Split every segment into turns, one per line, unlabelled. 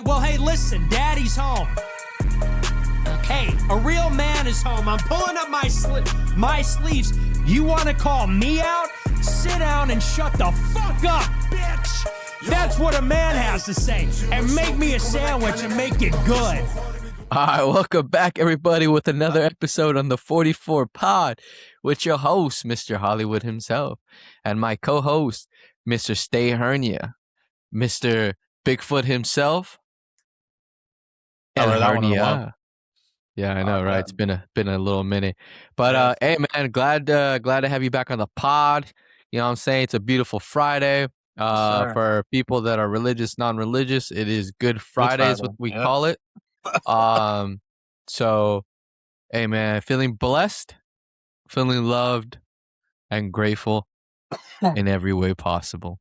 Well, hey, listen, Daddy's home. Hey, a real man is home. I'm pulling up my sleeves. You want to call me out? Sit down and shut the fuck up, bitch. That's what a man has to say. And make me a sandwich and make it good.
All right, welcome back, everybody, with another episode on the 44 Pod with your host, Mr. Hollywood himself, and my co-host, Mr. Stay Hernia, Mr. Bigfoot himself, and Hernia. Yeah, I know, right? It's been a little minute, but hey, man, glad to have you back on the pod. You know what I'm saying? It's a beautiful Friday. For people that are religious, non-religious, it is Good Friday is what we call it. So, hey, man, feeling blessed, feeling loved, and grateful in every way possible.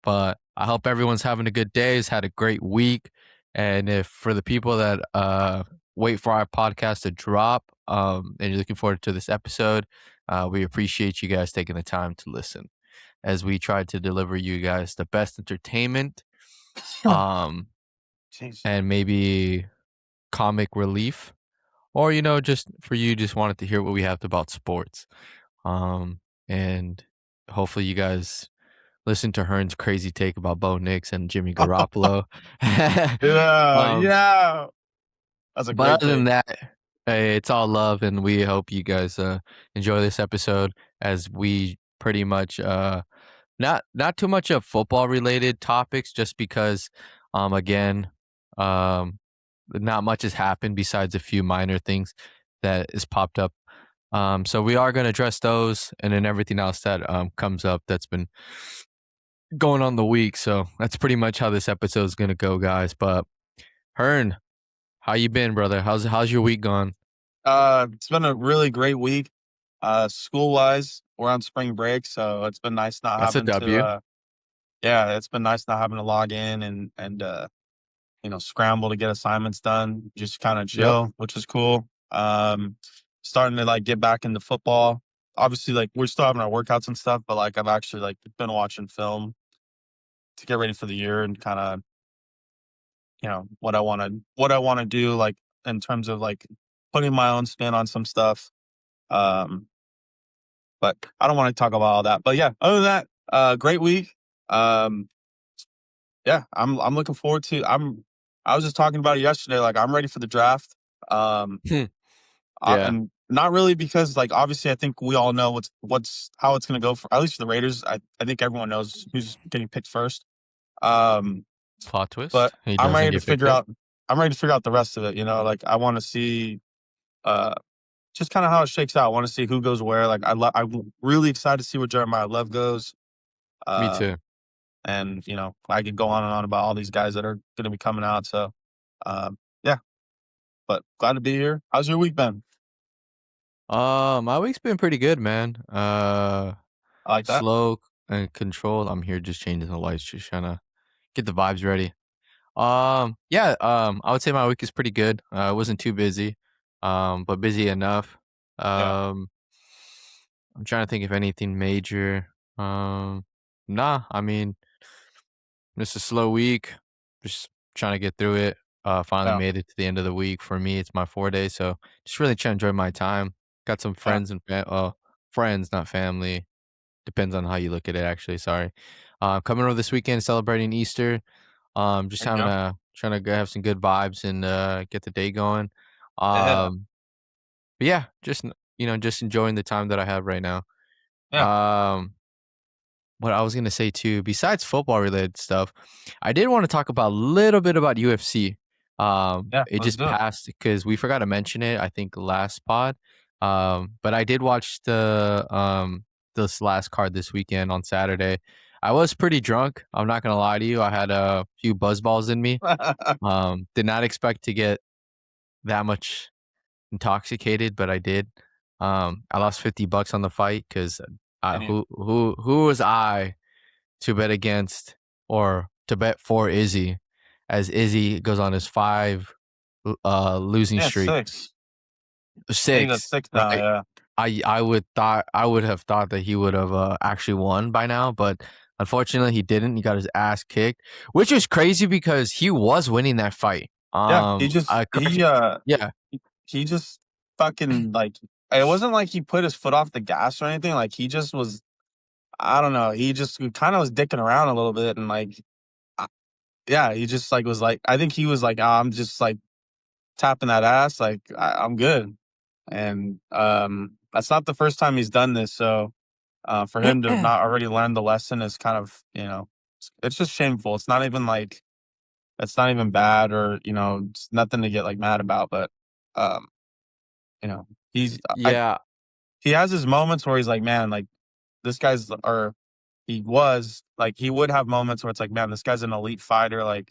But I hope everyone's having a good day, has had a great week, and if for the people that wait for our podcast to drop, and you're looking forward to this episode, we appreciate you guys taking the time to listen as we try to deliver you guys the best entertainment, and maybe comic relief, or just for you just wanted to hear what we have about sports, and hopefully you guys listen to Hearn's crazy take about Bo Nix and Jimmy Garoppolo.
Yeah. That's a great
But other than
take.
that, hey, it's all love, and we hope you guys enjoy this episode as we pretty much not too much of football related topics, just because again not much has happened besides a few minor things that has popped up. So we are going to address those, and then everything else that comes up that's been going on the week. So that's pretty much how this episode is going to go, guys. But Hearn, how you been, brother? How's your week gone?
It's been a really great week. School wise, we're on spring break, so it's been nice not
That's a
having
W.
to. Yeah, it's been nice not having to log in and scramble to get assignments done. Just kind of chill, which is cool. Starting to get back into football. Obviously, we're still having our workouts and stuff, but I've actually been watching film to get ready for the year and kind of what I want to do in terms of putting my own spin on some stuff. But I don't want to talk about all that. But yeah, other than that, great week. Yeah, I'm looking forward to. I was just talking about it yesterday. I'm ready for the draft.
Yeah.
And not really because obviously I think we all know how it's going to go for, at least for the Raiders. I think everyone knows who's getting picked first.
Plot twist.
But
He
I'm
doesn't
ready to
get picked
figure
up.
out. I'm ready to figure out the rest of it. I want to see, just kind of how it shakes out. I want to see who goes where. I'm really excited to see where Jeremiah Love goes.
Me too.
And I could go on and on about all these guys that are going to be coming out. So, yeah. But glad to be here. How's your week been?
My week's been pretty good, man.
I like that.
Slow and controlled. I'm here just changing the lights, just trying to get the vibes ready. Yeah. I would say my week is pretty good. It wasn't too busy, but busy enough. I'm trying to think of anything major. Nah. I mean, just a slow week. Just trying to get through it. Finally made it to the end of the week. For me, it's my 4 days, so just really trying to enjoy my time. Got some friends and friends, not family. Depends on how you look at it, actually. Sorry. Coming over this weekend, celebrating Easter. Just trying to have some good vibes and get the day going. But yeah, just enjoying the time that I have right now. What I was gonna say too, besides football related stuff, I did want to talk about a little bit about UFC. It just passed because we forgot to mention it, I think, last pod. But I did watch this last card this weekend on Saturday. I was pretty drunk. I'm not gonna lie to you. I had a few buzzballs in me. Did not expect to get that much intoxicated, but I did. I lost $50 on the fight because who was I to bet against or to bet for Izzy, as Izzy goes on his 5 losing streak. 6.
Six now,
right?
yeah.
I would have thought that he would have actually won by now, but Unfortunately, he didn't. He got his ass kicked, which was crazy because he was winning that fight.
Yeah, he just
Yeah,
he just fucking like it wasn't like he put his foot off the gas or anything. Like he just was, I don't know. He just kind of was dicking around a little bit and like, uh, yeah, he just like was like, I think he was like, I'm just like tapping that ass, like I'm good. And that's not the first time he's done this. So for him to not already learn the lesson is kind of, it's just shameful. It's not even like it's not even bad or it's nothing to get like mad about. But um, he's
yeah,
he has his moments where he's like, man, like this guy's or he was like he would have moments where it's like, man, this guy's an elite fighter, like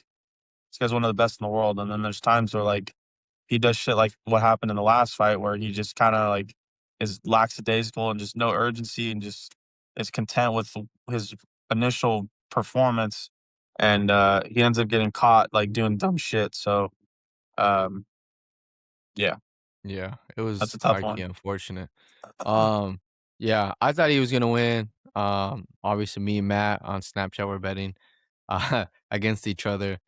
this guy's one of the best in the world. And then there's times where like he does shit like what happened in the last fight where he just kind of like is lackadaisical and just no urgency and just is content with his initial performance. And he ends up getting caught like doing dumb shit. So um, yeah,
yeah. It
that's
was
a tough
high-key
one.
unfortunate. Um, yeah, I thought he was gonna win. Obviously, me and Matt on Snapchat were betting against each other.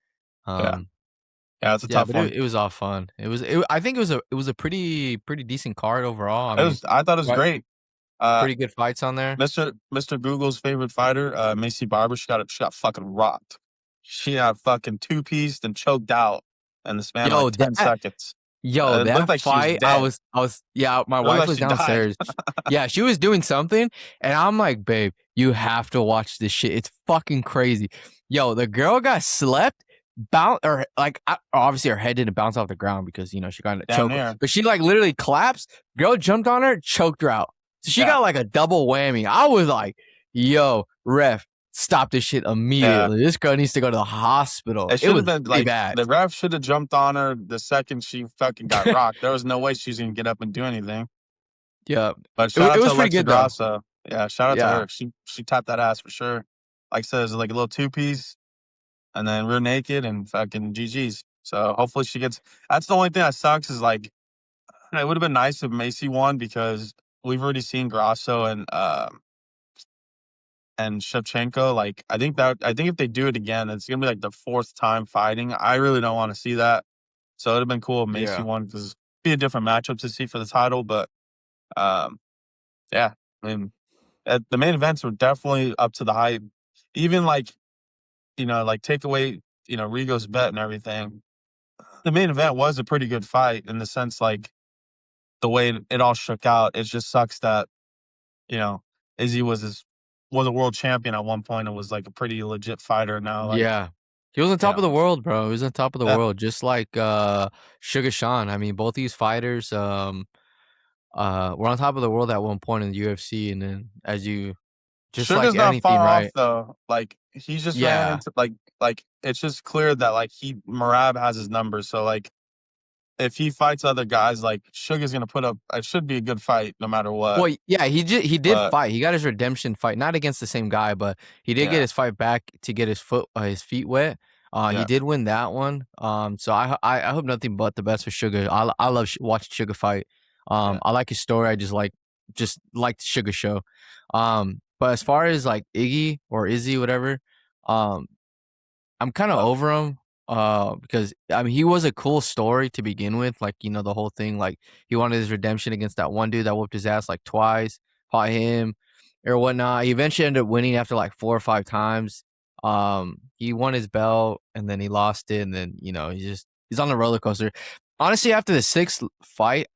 Yeah,
Um,
yeah, it's a
yeah,
tough
but
one.
it was all fun. I think it was a pretty decent card overall. I mean,
I thought it was
right,
great. Uh,
pretty good fights on there.
Mr. Google's favorite fighter, Macy Barber, she got fucking rocked. She got fucking two-pieced and choked out in the span of
Yo,
like 10
that
seconds.
Yo,
It looked
that
like she was
fight,
dead.
yeah, my
It looked
wife
like
was
she died.
downstairs. Yeah, she was doing something, and I'm like, "Babe, you have to watch this shit. It's fucking crazy." Yo, the girl got slept, or like, obviously her head didn't bounce off the ground because she got in a
Damn
choke,
near.
but she like literally collapsed. Girl jumped on her, choked her out. So she
Yeah.
got like a double whammy. I was like, "Yo, ref, stop this shit
Yeah.
immediately. This girl needs to go to the hospital."
It
It
should have
was
been
really
like
bad.
the ref should have jumped on her the second she fucking got rocked. There was no way she was gonna get up and do anything.
Yeah,
But
it
shout out to
was pretty
Alexa
good though.
Grasso. Yeah, shout out to
Yeah.
her. She tapped that ass for sure. Like I said, it was like a little two-piece and then rear naked and fucking GG's. So hopefully she gets. That's the only thing that sucks is like it would have been nice if Macy won because we've already seen Grasso and Shevchenko. Like I think if they do it again, it's gonna be like the fourth time fighting. I really don't want to see that. So it'd have been cool if Macy
Yeah.
won because it'd be a different matchup to see for the title. But um, yeah, I mean, the main events were definitely up to the hype. Even like like take away Rigo's bet and everything. The main event was a pretty good fight in the sense like the way it all shook out. It just sucks that you know Izzy was a world champion at one point and was like a pretty legit fighter now. Like
Yeah. He was on
you
top of
know,
the world, bro. He was on top of the
yeah,
world, just like Sugar Sean. I mean, both these fighters were on top of the world at one point in the UFC, and then just like
Sugar's not
anything,
far off
right?
though. Like he just ran
Yeah.
into like it's just clear that like Marab has his numbers. So like if he fights other guys, like Sugar's gonna put up. It should be a good fight no matter what.
Well, yeah, he did
But
fight. He got his redemption fight, not against the same guy, but he did get
yeah,
his fight back to get his feet wet. He
yeah,
did win that one. So I hope nothing but the best for Sugar. I love watching Sugar fight.
yeah.
I like his story. I just like the Sugar show. But as far as like Iggy or Izzy, whatever, um, I'm kind of
Tough.
over him. Because I mean, he was a cool story to begin with. Like, the whole thing. Like, he wanted his redemption against that one dude that whooped his ass like twice, fought him or whatnot. He eventually ended up winning after like 4 or 5 times. He won his belt and then he lost it, and then he's on the roller coaster. Honestly, after the sixth fight,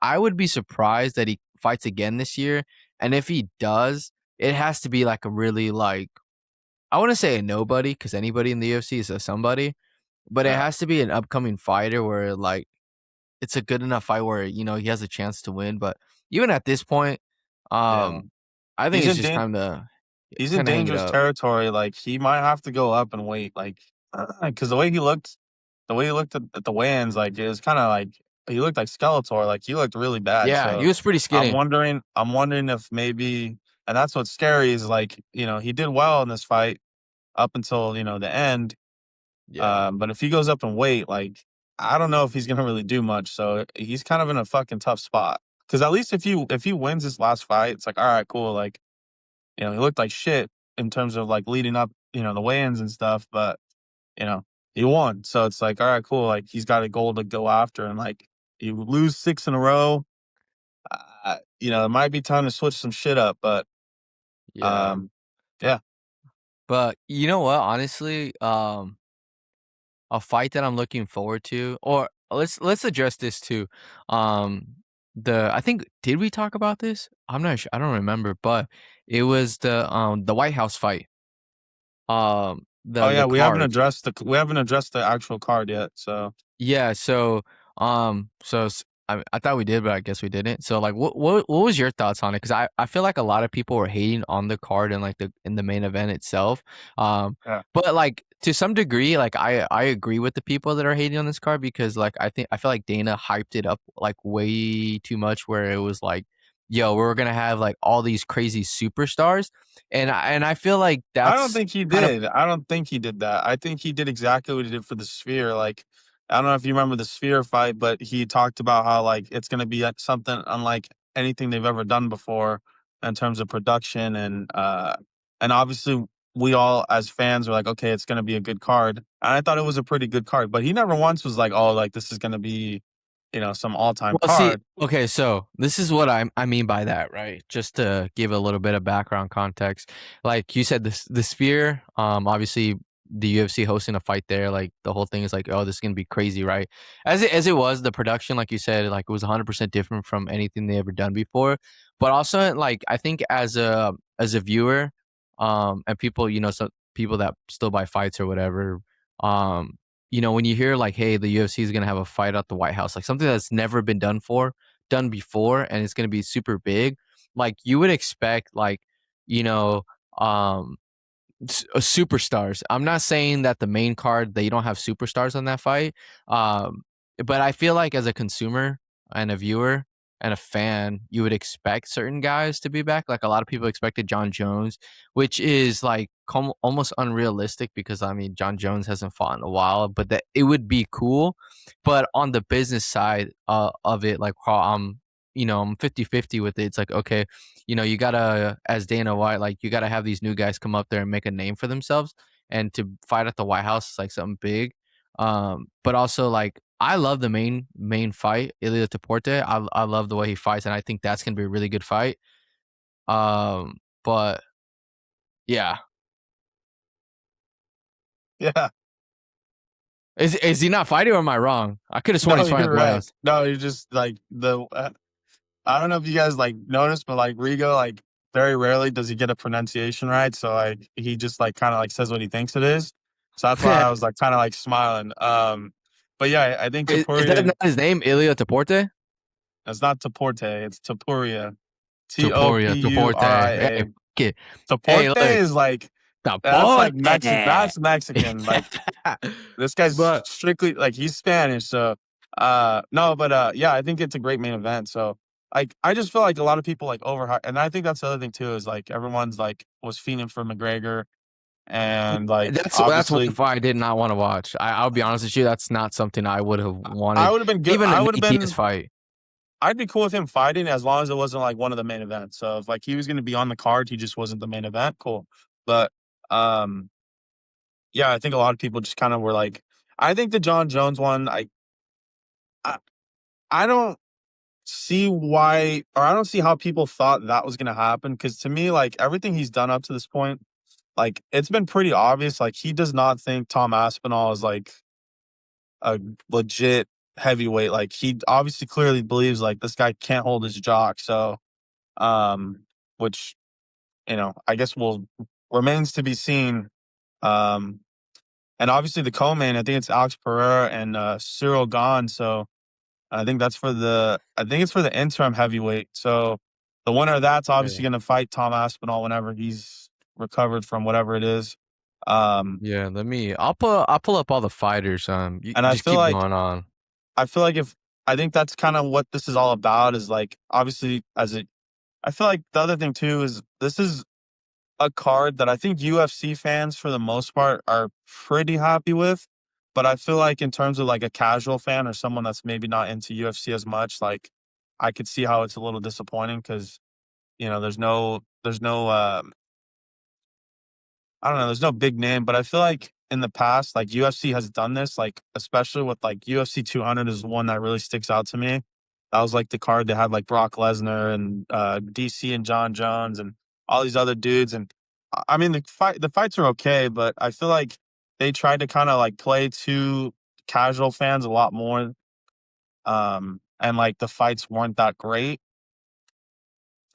I would be surprised that he fights again this year. And if he does, it has to be like a really like I wouldn't say a nobody because anybody in the UFC is a somebody, but it
Yeah,
has to be an upcoming fighter where like it's a good enough fight where he has a chance to win. But even at this point,
yeah.
um, I think
He's
it's
in
just
dan-
time to
he's in
kind of hang it
dangerous
up.
territory. Like he might have to go up and wait. Like because the way he looked at the weigh-ins, like it was kind of like he looked like Skeletor. Like he looked really bad.
Yeah, he
So
was pretty skinny.
I'm wondering if maybe, and that's what's scary is like he did well in this fight up until the end.
Yeah,
But if he goes up and weight, like I don't know if he's gonna really do much. So he's kind of in a fucking tough spot. Because at least if he wins his last fight, it's like all right, cool. Like he looked like shit in terms of like leading up, the weigh-ins and stuff, but you know, he won. So it's like, all right, cool. Like he's got a goal to go after, and like you lose 6 in a row. It might be time to switch some shit up, but
Yeah.
um, yeah.
But you know what? Honestly, a fight that I'm looking forward to, or let's address this too. Um, I think, did we talk about this? I'm not sure. I don't remember, but it was the White House fight.
Oh
The
yeah,
card.
we haven't addressed the actual card yet. So
Yeah, I thought we did, but I guess we didn't. So like what was your thoughts on it? Because I feel like a lot of people were hating on the card and like the main event itself.
yeah,
But like to some degree, like I agree with the people that are hating on this card because like I feel like Dana hyped it up like way too much where it was like, yo, we're gonna have like all these crazy superstars. And I feel like
I don't
that's
think he
kind of
did. I don't think he did that. I think he did exactly what he did for the Sphere. Like, I don't know if you remember the Sphere fight, but he talked about how like it's going to be something unlike anything they've ever done before in terms of production and obviously we all as fans were like, okay, it's going to be a good card. And I thought it was a pretty good card, but he never once was like, oh, like this is going to be, some all-time
Well, see,
card.
okay, so this is what I mean by that, right? Just to give a little bit of background context. Like you said, the Sphere, obviously the UFC hosting a fight there, like the whole thing is like, oh, this is gonna be crazy, right? As it was, the production, like you said, like it was 100% different from anything they ever done before. But also, like I think as a viewer, and people, so people that still buy fights or whatever, um, when you hear like, hey, the UFC is gonna have a fight at the White House, like something that's never been done before, and it's gonna be super big, like you would expect, like, you know, um, superstars. I'm not saying that the main card that you don't have superstars on that fight, um, but I feel like as a consumer and a viewer and a fan, you would expect certain guys to be back. Like a lot of people expected John Jones, which is like almost unrealistic because I mean John Jones hasn't fought in a while, but that it would be cool. But on the business side of it, like how I'm 50-50 with it. It's like, okay, you gotta, as Dana White, like you gotta have these new guys come up there and make a name for themselves, and to fight at the White House is like something big. But also like I love the main fight, Ilia Taporte. I love the way he fights, and I think that's gonna be a really good fight. But yeah,
Yeah.
is he not fighting or am I wrong? I could have sworn
No,
he's fighting at
you're
the White
right.
House.
No, you're just like I don't know if you guys like noticed, but like Rigo, like very rarely does he get a pronunciation right. So like he just like kind of like says what he thinks it is. So that's why I was like kind of like smiling. But yeah, I think
Is that
Tapuria.
not his name, Ilia Taporte?
It's not Taporte. It's Tapuria.
Taporte. Hey,
Topuria.
kid. Hey,
Taporte
look,
is like that's
Taporte.
like Mexican. That's Mexican. Like this guy's
But
strictly like he's Spanish, so no, but yeah, I think it's a great main event. So like I just feel like a lot of people like overhype, and I think that's the other thing too is like everyone's like was fiending for McGregor, and like
that's one
obviously
fight I did not want to watch. I'll be honest with you, that's not something I would have
I
wanted.
would have been good.
Even
I
an
would have
EPS
been.
fight.
I'd be cool with him fighting as long as it wasn't like one of the main events. So if like he was going to be on the card, he just wasn't the main event. Cool, but um, yeah, I think a lot of people just kind of were like, I think the John Jones one, I, I don't see why, or I don't see how people thought that was gonna happen. Because to me, like everything he's done up to this point, like it's been pretty obvious. Like he does not think Tom Aspinall is like a legit heavyweight. Like he obviously clearly believes like this guy can't hold his jock. So, um, which I guess will remains to be seen. Um, and obviously the co-main, I think it's Alex Pereira and Cyril Gahn. So I think it's for the interim heavyweight. So the winner of that's obviously
Yeah.
going to fight Tom Aspinall whenever he's recovered from whatever it is. Um,
Yeah, I'll pull up all the fighters. You
and
just keep going on.
I feel like if I think that's kind of what this is all about is like obviously I feel like the other thing too is this is a card that I think UFC fans for the most part are pretty happy with. But I feel like in terms of like a casual fan or someone that's maybe not into UFC as much, like I could see how it's a little disappointing because there's no I don't know. There's no big name, but I feel like in the past, like UFC has done this, like especially with like UFC 200 is the one that really sticks out to me. That was like the card that had like Brock Lesnar and DC and John Jones and all these other dudes. And I mean the fights are okay, but I feel like they tried to kind of like play to casual fans a lot more. And like the fights weren't that great.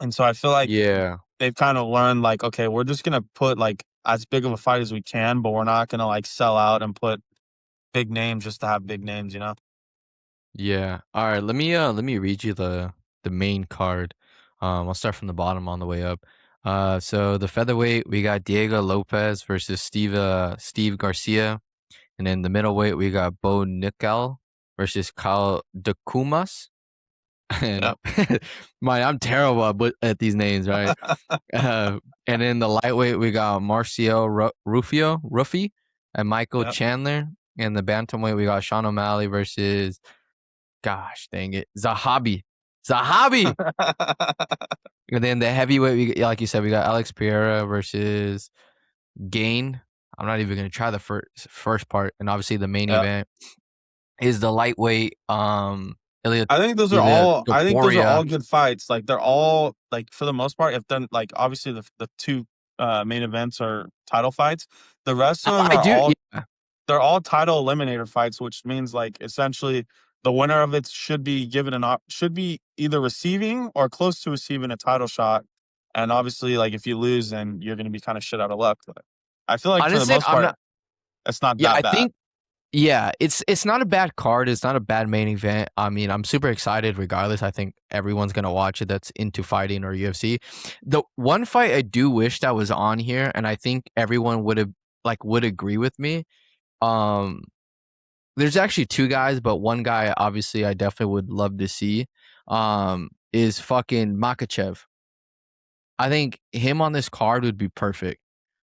And so I feel like
Yeah.
they've kind of learned like, okay, we're just gonna put like as big of a fight as we can, but we're not gonna like sell out and put big names just to have big names, you know?
Yeah. All right. Let me read you the main card. I'll start from the bottom on the way up. So the featherweight we got Diego Lopez versus Steve Garcia, and then the middleweight we got Bo Nickel versus Kyle DeKumas. And
Yep.
I'm terrible at these names, right? And then the lightweight we got Marcio Ruffy and Michael
Yep.
Chandler. And the bantamweight we got Sean O'Malley versus, gosh dang it, Zahabi. And then the heavyweight, like you said, we got Alex Pereira versus Gain. I'm not even gonna try the first part. And obviously the main
Yep.
event is the lightweight. Ilya
I think those are all good fights. Like they're all like for the most part, if then like obviously the two main events are title fights. The rest of them
I
are
do. Yeah.
they're all title eliminator fights, which means like essentially the winner of it should be given should be either receiving or close to receiving a title shot. And obviously, like if you lose, then you're going to be kind of shit out of luck. But I feel like for the
Honestly,
most
I'm
part,
not.
it's not
Yeah,
that
I
bad.
think. Yeah, it's not a bad card. It's not a bad main event. I mean, I'm super excited regardless. I think everyone's gonna watch it that's into fighting or UFC. The one fight I do wish that was on here, and I think everyone would agree with me. Um, there's actually two guys, but one guy obviously I definitely would love to see. Is fucking Makachev. I think him on this card would be perfect.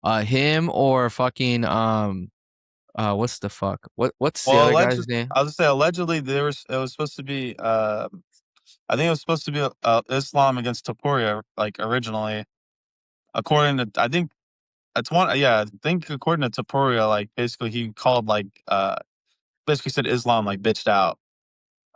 Him or fucking what's the fuck? What's the
Well,
other guy's name?
I was gonna say allegedly it was supposed to be I think it was supposed to be Islam against Topuria like originally. According to I think it's one yeah, I think according to Topuria, like basically he called like basically said Islam like bitched out.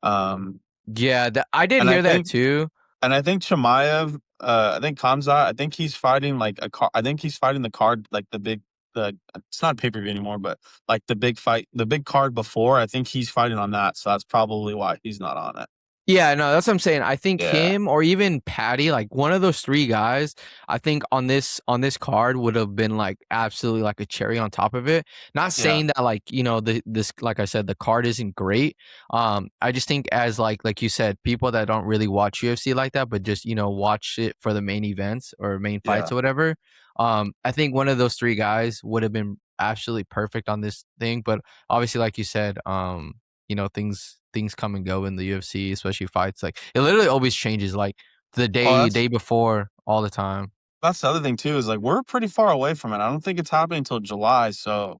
Um
Yeah, I did
and I
hear that
think
too.
and I think Chimaev, I think Kamzat, I think he's fighting like I think he's fighting the card like the it's not pay per view anymore, but like the big fight, the big card before. I think he's fighting on that, so that's probably why he's not on it.
Yeah, no, that's what I'm saying. I think
Yeah,
him or even Patty, like one of those three guys, I think on this card would have been like absolutely like a cherry on top of it. Not
yeah,
saying that like, this like I said, the card isn't great. I just think as like you said, people that don't really watch UFC like that, but just, watch it for the main events or main fights
yeah.
or whatever. I think one of those three guys would have been absolutely perfect on this thing. But obviously, like you said, things come and go in the UFC, especially fights. Like it literally always changes, like the
Well,
day before, all the time.
that's the other thing too is like we're pretty far away from it. I don't think it's happening until July, so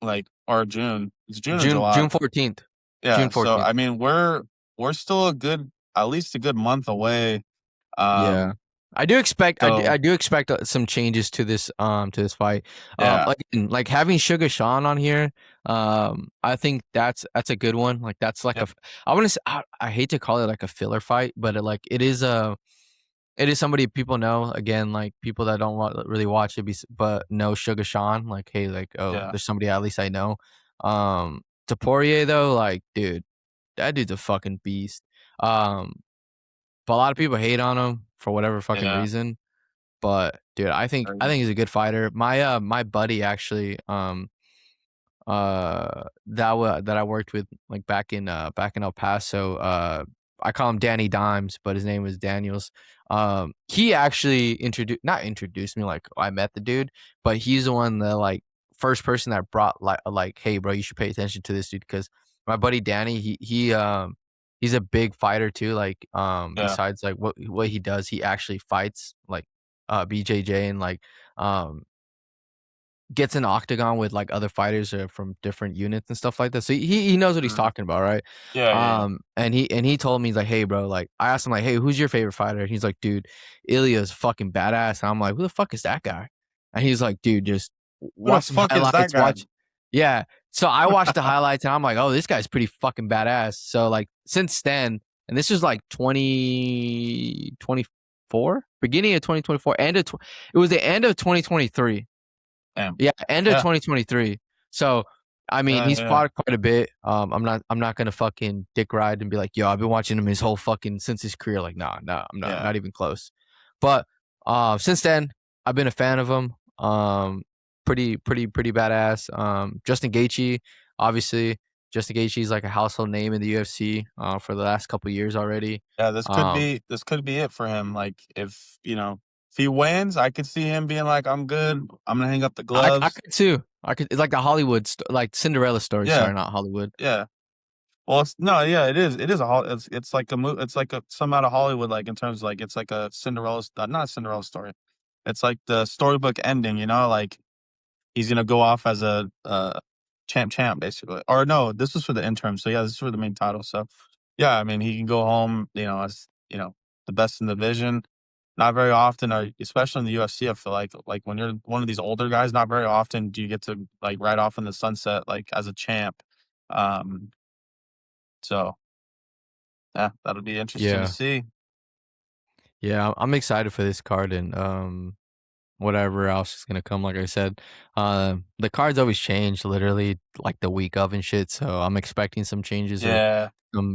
like or June. It's June or July.
June 14th.
Yeah,
June
so
14th.
I mean we're still at least a good month away.
Yeah.
Um,
I do expect
so
I do expect some changes to this fight.
yeah,
Like having Sugar Sean on here, I think that's a good one. Like that's like
yep,
I want to say, I hate to call it like a filler fight, but it is somebody people know. Again, like people that don't really watch it, but know Sugar Sean. Like, hey, like, oh,
yeah,
there's somebody at least I know. Taporia though, like, dude, that dude's a fucking beast. Um, but a lot of people hate on him for whatever fucking
yeah.
reason. But dude, I
Crazy.
think he's a good fighter. My buddy actually, that I worked with like back in El Paso. I call him Danny Dimes, but his name was Daniels. He actually introduced me, like I met the dude, but he's the one that like first person that brought like hey bro, you should pay attention to this dude because my buddy Danny, he's a big fighter too. Like
Yeah,
besides like what he does, he actually fights like BJJ and like um gets an octagon with like other fighters from different units and stuff like that. So he knows what he's
mhm.
talking about, right?
Yeah.
And he told me, he's like, hey bro, like I asked him like, hey, who's your favorite fighter? And he's like, dude, Ilya's fucking badass. And I'm like, who the fuck is that guy? And he's like, dude, just
Who the
watched some
fuck is that
highlights.
guy?
Yeah. So I watched the highlights and I'm like, oh, this guy's pretty fucking badass. So like since then, and this was like 2024, beginning of 2024, it was the end of 2023.
Damn.
Yeah, end of
Yeah.
2023. So I mean,
Yeah,
he's
yeah.
fought quite a bit. I'm not gonna fucking dick ride and be like, yo, I've been watching him his whole fucking since his career. Like, nah, I'm
Yeah.
not even close. But since then, I've been a fan of him. Pretty badass. Justin Gaethje, obviously, Justin Gaethje is like a household name in the UFC for the last couple years already.
Yeah,
Um,
this could be it for him. Like if if he wins, I could see him being like, I'm good. I'm gonna hang up the
I
gloves.
could too. I could. It's like the Hollywood, like Cinderella story.
Yeah,
Sorry, not Hollywood.
yeah. Well, it's no, yeah, it is. It is it's like it's like some out of Hollywood, like in terms of like it's like a not a Cinderella story. It's like the storybook ending, like he's gonna go off as a champ basically. Or no, this was for the interim. So yeah, this is for the main title. So yeah, I mean he can go home, as the best in the division. Not very often, or especially in the UFC, I feel like when you're one of these older guys, not very often do you get to like ride off in the sunset like as a champ. Um, so yeah, that'll be interesting to
Yeah.
see.
Yeah, I'm excited for this card and whatever else is gonna come. Like I said, the cards always change literally like the week of and shit. So I'm expecting some changes or
Yeah,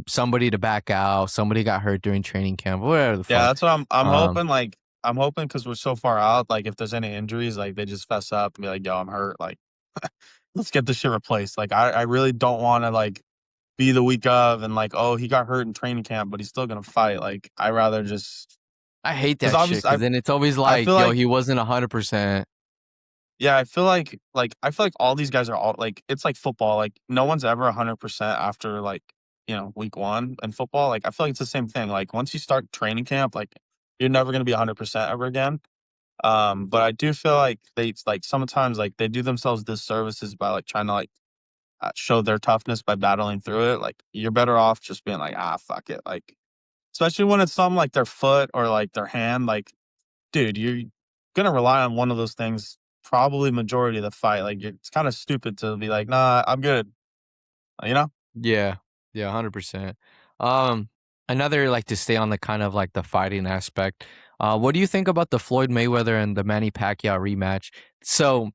somebody to back out. Somebody got hurt during training camp, whatever the
yeah,
fuck.
that's what I'm
Um,
hoping. Like I'm hoping because we're so far out. Like if there's any injuries, like they just fess up and be like, "Yo, I'm hurt." Like let's get this shit replaced. Like I really don't want to like be the week of and like, oh, he got hurt in training camp, but he's still gonna fight. Like I rather just
I hate
because
that shit
obviously
because then it's always
I feel
like, yo,
like
he wasn't 100%.
yeah, I feel like all these guys are all like it's like football. Like no one's ever 100% after like week one in football. Like I feel like it's the same thing. Like once you start training camp, like you're never gonna be 100% ever again. But I do feel like they like sometimes like they do themselves disservices by like trying to like show their toughness by battling through it. Like you're better off just being like fuck it. Like especially when it's something like their foot or like their hand. Like dude, you're gonna rely on one of those things probably majority of the fight. Like it's kind of stupid to be like, nah, I'm good. You know?
Yeah, yeah, 100%. Um, another like to stay on the kind of like the fighting aspect. What do you think about the Floyd Mayweather and the Manny Pacquiao rematch? So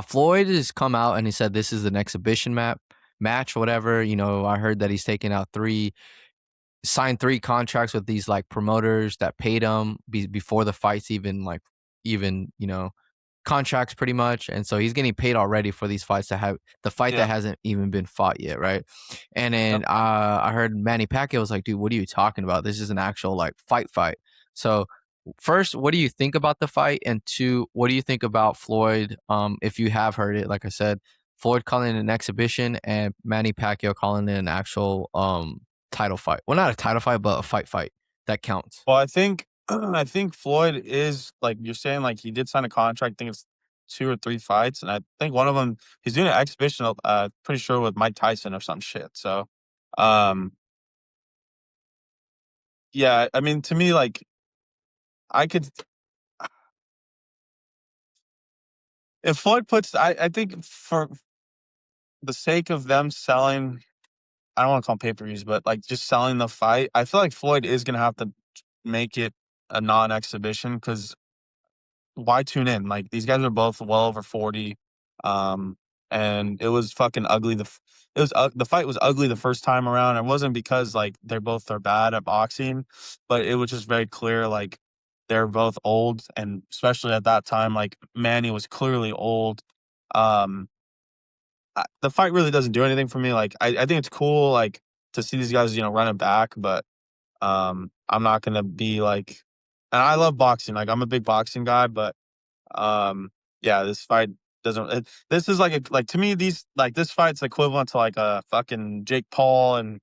Floyd has come out and he said this is an exhibition match, whatever. I heard that he's taken out signed 3 contracts with these like promoters that paid him before the fights even contracts pretty much, and so he's getting paid already for these fights that have the fight that
Yeah.
hasn't even been fought yet, right? And
Yep.
then I heard Manny Pacquiao was like, dude, what are you talking about? This is an actual like fight. So first, what do you think about the fight? And two, what do you think about Floyd? If you have heard it, like I said, Floyd calling it an exhibition and Manny Pacquiao calling it an actual title fight. Well, not a title fight, but a fight that counts.
Well, I think I think Floyd is like you're saying, like he did sign a contract. I think it's 2 or 3 fights, and I think one of them he's doing an exhibition. Pretty sure with Mike Tyson or some shit. So, um, yeah, I mean, to me, like I could if Floyd puts, I think for the sake of them selling, I don't want to call them pay-per-views, but like just selling the fight, I feel like Floyd is gonna have to make it a non-exhibition because why tune in? Like these guys are both well over 40, um, and it was fucking ugly. The fight was ugly the first time around. It wasn't because like they both are bad at boxing, but it was just very clear like they're both old, and especially at that time, like Manny was clearly old. Um, the fight really doesn't do anything for me. Like I think it's cool like to see these guys running back, but I'm not gonna be like, and I love boxing. Like I'm a big boxing guy, but yeah, this fight doesn't. This is like to me these like this fight's equivalent to like a fucking Jake Paul and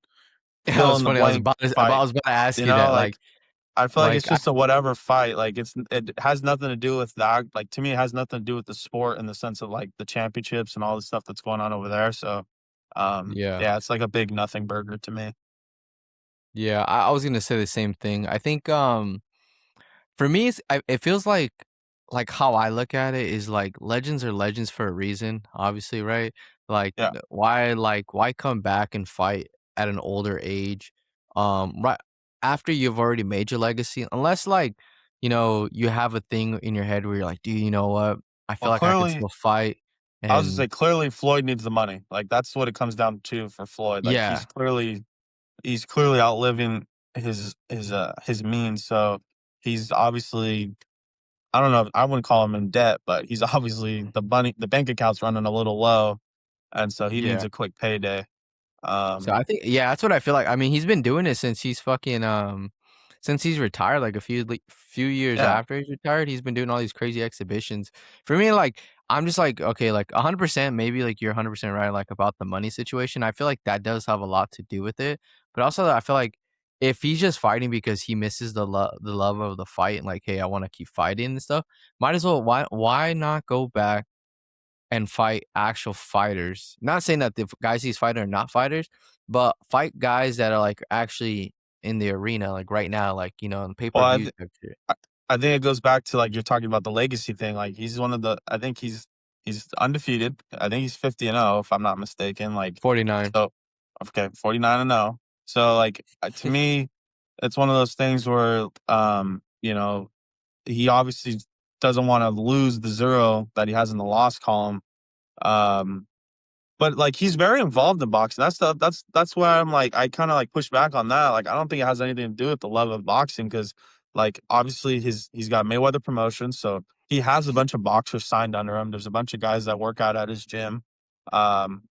Yeah, it
fill
was
in the
funny. I was
blank
about to, I
fight.
was about to ask
You
you
know,
that.
like I feel like it's
Like
just a whatever fight. Like it has nothing to do with that. Like to me, it has nothing to do with the sport in the sense of like the championships and all the stuff that's going on over there. So,
yeah,
yeah, it's like a big nothing burger to me.
yeah. I was gonna say the same thing. I think for me, it feels like like how I look at it is like legends are legends for a reason, obviously, right? Like
Yeah.
why come back and fight at an older age? Right after you've already made your legacy, unless like, you have a thing in your head where you're like, dude, you know what? I
Well,
feel like I could
clearly,
still fight
I was gonna
and
say clearly Floyd needs the money. Like that's what it comes down to for Floyd. Like
yeah.
he's clearly outliving his means. So he's obviously, I don't know, I wouldn't call him in debt, but he's obviously the bank account's running a little low, and so he needs
Yeah.
a quick payday.
So
Um,
I think yeah, that's what I feel like. I mean, he's been doing it since he's fucking since he's retired, like a few years
yeah.
after he's retired, he's been doing all these crazy exhibitions. For me, like I'm just like, okay, like 100%, maybe like you're 100% right, like about the money situation. I feel like that does have a lot to do with it. But also I feel like if he's just fighting because he misses the love of the fight and like, hey, I want to keep fighting and stuff, might as well why not go back and fight actual fighters. Not saying that the guys he's fighting are not fighters, but fight guys that are like actually in the arena, like right now, like in pay
Well,
per view type shit.
I I think it goes back to, like, you're talking about the legacy thing, like, he's one of the I think he's undefeated. I think he's 50-0 if I'm not mistaken, like,
49.
so okay, 49-0. So, like, to me, it's one of those things where, he obviously doesn't wanna lose the 0 that he has in the loss column, um but, like, he's very involved in boxing. That's why I'm like, I kinda, like, push back on that. Like, I don't think it has anything to do with the love of boxing because, like, obviously he's got Mayweather Promotions, so he has a bunch of boxers signed under him. There's a bunch of guys that work out at his gym. Um,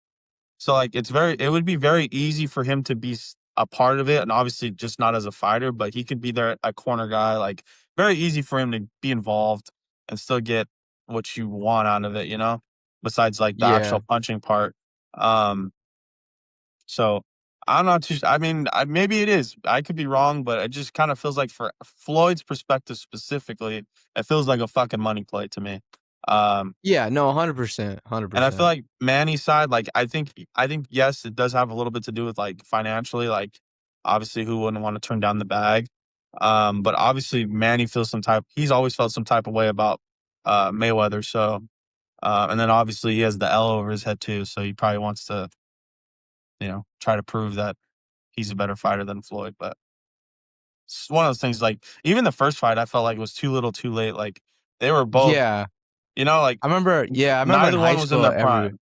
so, like, it would be very easy for him to be a part of it, and obviously just not as a fighter, but he could be there, a corner guy, like, very easy for him to be involved and still get what you want out of it, besides, like, the
Yeah.
actual punching part. Um, so I'm not too I mean, maybe it is. I could be wrong, but it just kinda feels like for Floyd's perspective specifically, it feels like a fucking money play to me. Um
Yeah, no, 100%,
and I feel
100%.
like Manny's side, like, I think, yes, it does have a little bit to do with, like, financially, like, obviously, who wouldn't wanna turn down the bag? But obviously, Manny feels he's always felt some type of way about, Mayweather, so, and then obviously he has the L over his head too, so he probably wants to, try to prove that he's a better fighter than Floyd, but it's one of those things, like, even the first fight, I felt like it was too little too late, like, they were both,
Yeah.
like,
I remember in
neither
high
one was in
school
their prime.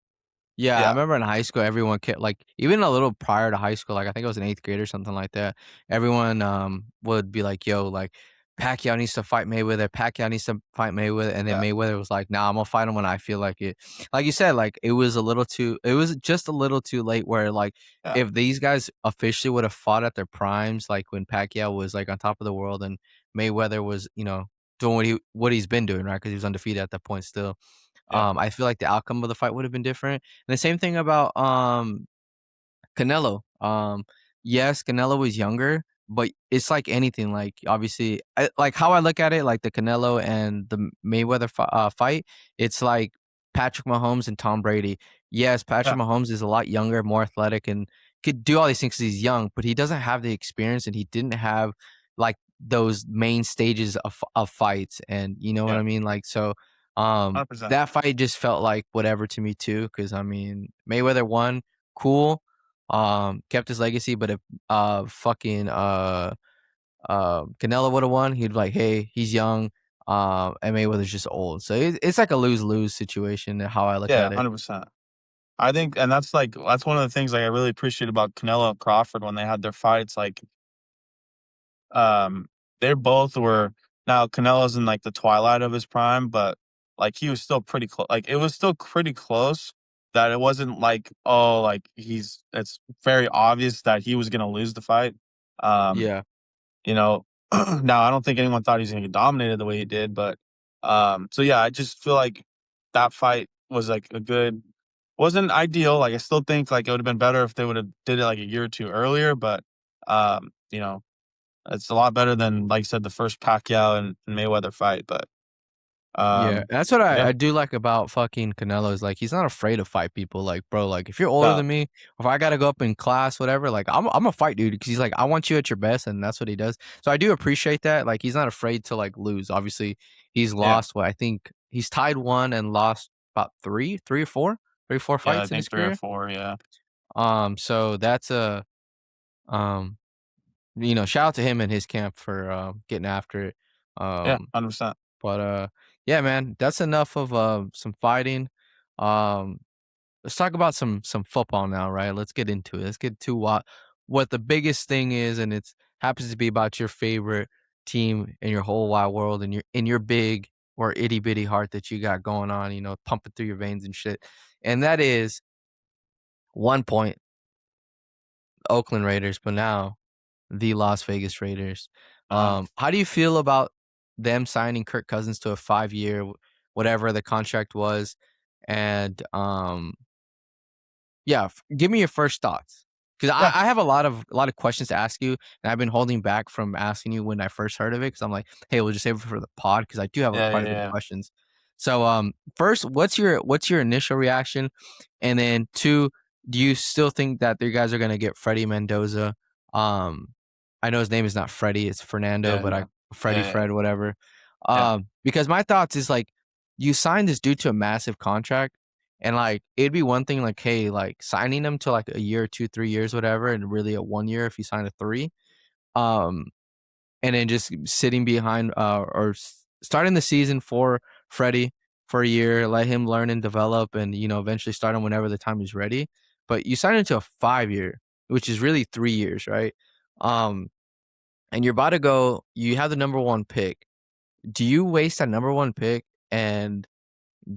Yeah, I
Yeah,
remember in high school, everyone kept like even a little prior to high school, like I think it was in 8th grade or something like that. Everyone would be like, "Yo, like Pacquiao needs to fight Mayweather. Pacquiao needs to fight Mayweather." And then
yeah,
Mayweather was like, "Nah, I'm gonna fight him when I feel like it." Like you said, like it was just a little too late. Where like
yeah,
if these guys officially would have fought at their primes, like when Pacquiao was like on top of the world and Mayweather was, doing what he's been doing, right? Because he was undefeated at that point still.
yeah,
I feel like the outcome of the fight would have been different. And the same thing about Canelo. Yes, Canelo was younger, but it's like anything. Like obviously, like how I look at it, like the Canelo and the Mayweather fight. It's like Patrick Mahomes and Tom Brady. Yes,
yeah,
Patrick Mahomes is a lot younger, more athletic, and could do all these things 'cause he's young. But he doesn't have the experience, and he didn't have like those main stages of fights. And you know what
yeah,
I mean? Like so.
100%.
That fight just felt like whatever to me too. Because I mean, Mayweather won, cool, kept his legacy, but if, fucking, Canelo would've won, he'd be like, "Hey, he's young, and Mayweather's just old." So it's like a lose-lose situation how I look
Yeah,
at it.
100%. I think and that's one of the things, like, I really appreciate about Canelo and Crawford when they had their fights, like, Um, they both were now Canelo's in, like, the twilight of his prime, but, like, he was still pretty close. Like, it was still pretty close that it wasn't like, oh, like, it's very obvious that he was gonna lose the fight. Um,
Yeah.
you know, now I don't think anyone thought he was gonna get dominated the way he did, but, so, yeah, I just feel like that fight was, like, wasn't ideal, like, I still think, like, it would've been better if they would've did it, like, a year or 2 earlier, but, you know, it's a lot better than, like I said, the first Pacquiao and Mayweather fight, but
Yeah,
Um,
that's what
yeah,
I do like about fucking Canelo is like he's not afraid to fight people. Like, bro, like if you're older
no,
than me, if I gotta go up in class, whatever, like I'm a fight dude because he's like I want you at your best, and that's what he does. So I do appreciate that. Like he's not afraid to like lose. Obviously, he's
yeah,
lost what I think he's tied one and lost about three or four
yeah. I
fights in his
think 3 or
career.
4. Yeah,
So that's a um, shout out to him and his camp for getting after it.
yeah,
Um,
100%.
but yeah, man, that's enough of some fighting. Um, let's talk about some football now, right? Let's get into it. Let's get to what the biggest thing is, and it's happens to be about your favorite team in your whole wide world, and your big or itty bitty heart that you got going on, pumping through your veins and shit. And that is 1 point Oakland Raiders, but now the Las Vegas Raiders.
Uh,
How do you feel about them signing Kirk Cousins to a 5-year, whatever the contract was? And yeah, give me your first thoughts because
yeah,
I have a lot of questions to ask you, and I've been holding back from asking you when I first heard of it because I'm like, hey, we'll just save it for the pod because I do have
yeah,
quite
yeah,
a bit of
yeah.
questions. So first, what's your initial reaction, and then two, do you still think that you guys are gonna get Freddie Mendoza? Um, I know his name is not Freddie, it's Fernando,
Yeah,
but
yeah,
I Freddie
yeah,
Fred, whatever.
yeah,
Because my thoughts is like you signed this dude to a massive contract. And, like, it'd be one thing, like, hey, like, signing him to, like, a year, 2, 3 years, whatever, and really a 1 year if you sign a 3, um, and then just sitting behind, or starting the season for Freddie for a year, let him learn and develop and, eventually start him whenever the time is ready. But you sign him to a 5-year, which is really 3 years, right? Um, and you're about to go you have the number 1 pick. Do you waste that number 1 pick and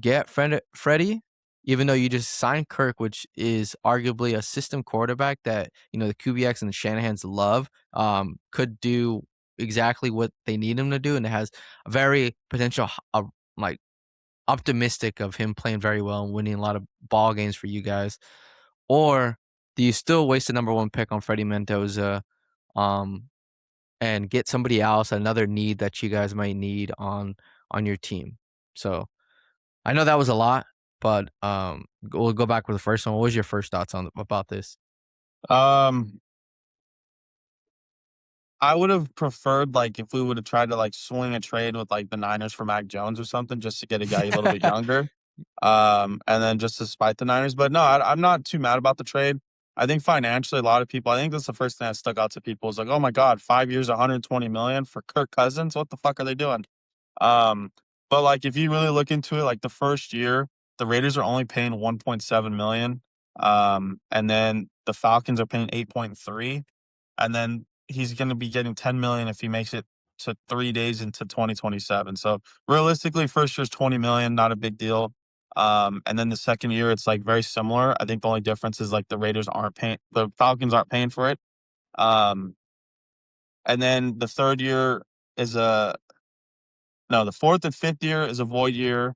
get Freddie, even though you just signed Kirk, which is arguably a system quarterback that, the Kubiaks and the Shanahans love, could do exactly what they need him to do, and it has a very potential, like, optimistic of him playing very well and winning a lot of ball games for you guys? Or do you still waste the number 1 pick on Freddie Mendoza, um, and get somebody else, another need that you guys might need on your team? So I know that was a lot, but, we'll go back with the first one. What was your first thoughts on about this?
Um, I would have preferred, like, if we would have tried to, like, swing a trade with, like, the Niners for Mac Jones or something just to get a guy a little bit younger, and then just to spite the Niners, but no, I'm not too mad about the trade. I think financially, a lot of people I think that's the first thing that stuck out to people is like, "Oh my god, 5 years, 120,000,000 for Kirk Cousins? What the fuck are they doing?" Um, but, like, if you really look into it, like, the first year, the Raiders are only paying 1.7 million, and then the Falcons are paying 8.3, and then he's gonna be getting 10 million if he makes it to 3 days into 2027. So, realistically, first year's 20 million, not a big deal. And then the second year, it's, like, very similar. I think the only difference is, like, the Falcons aren't paying for it. Um, and then the 3rd year is a no, the 4th and 5th year is a void year,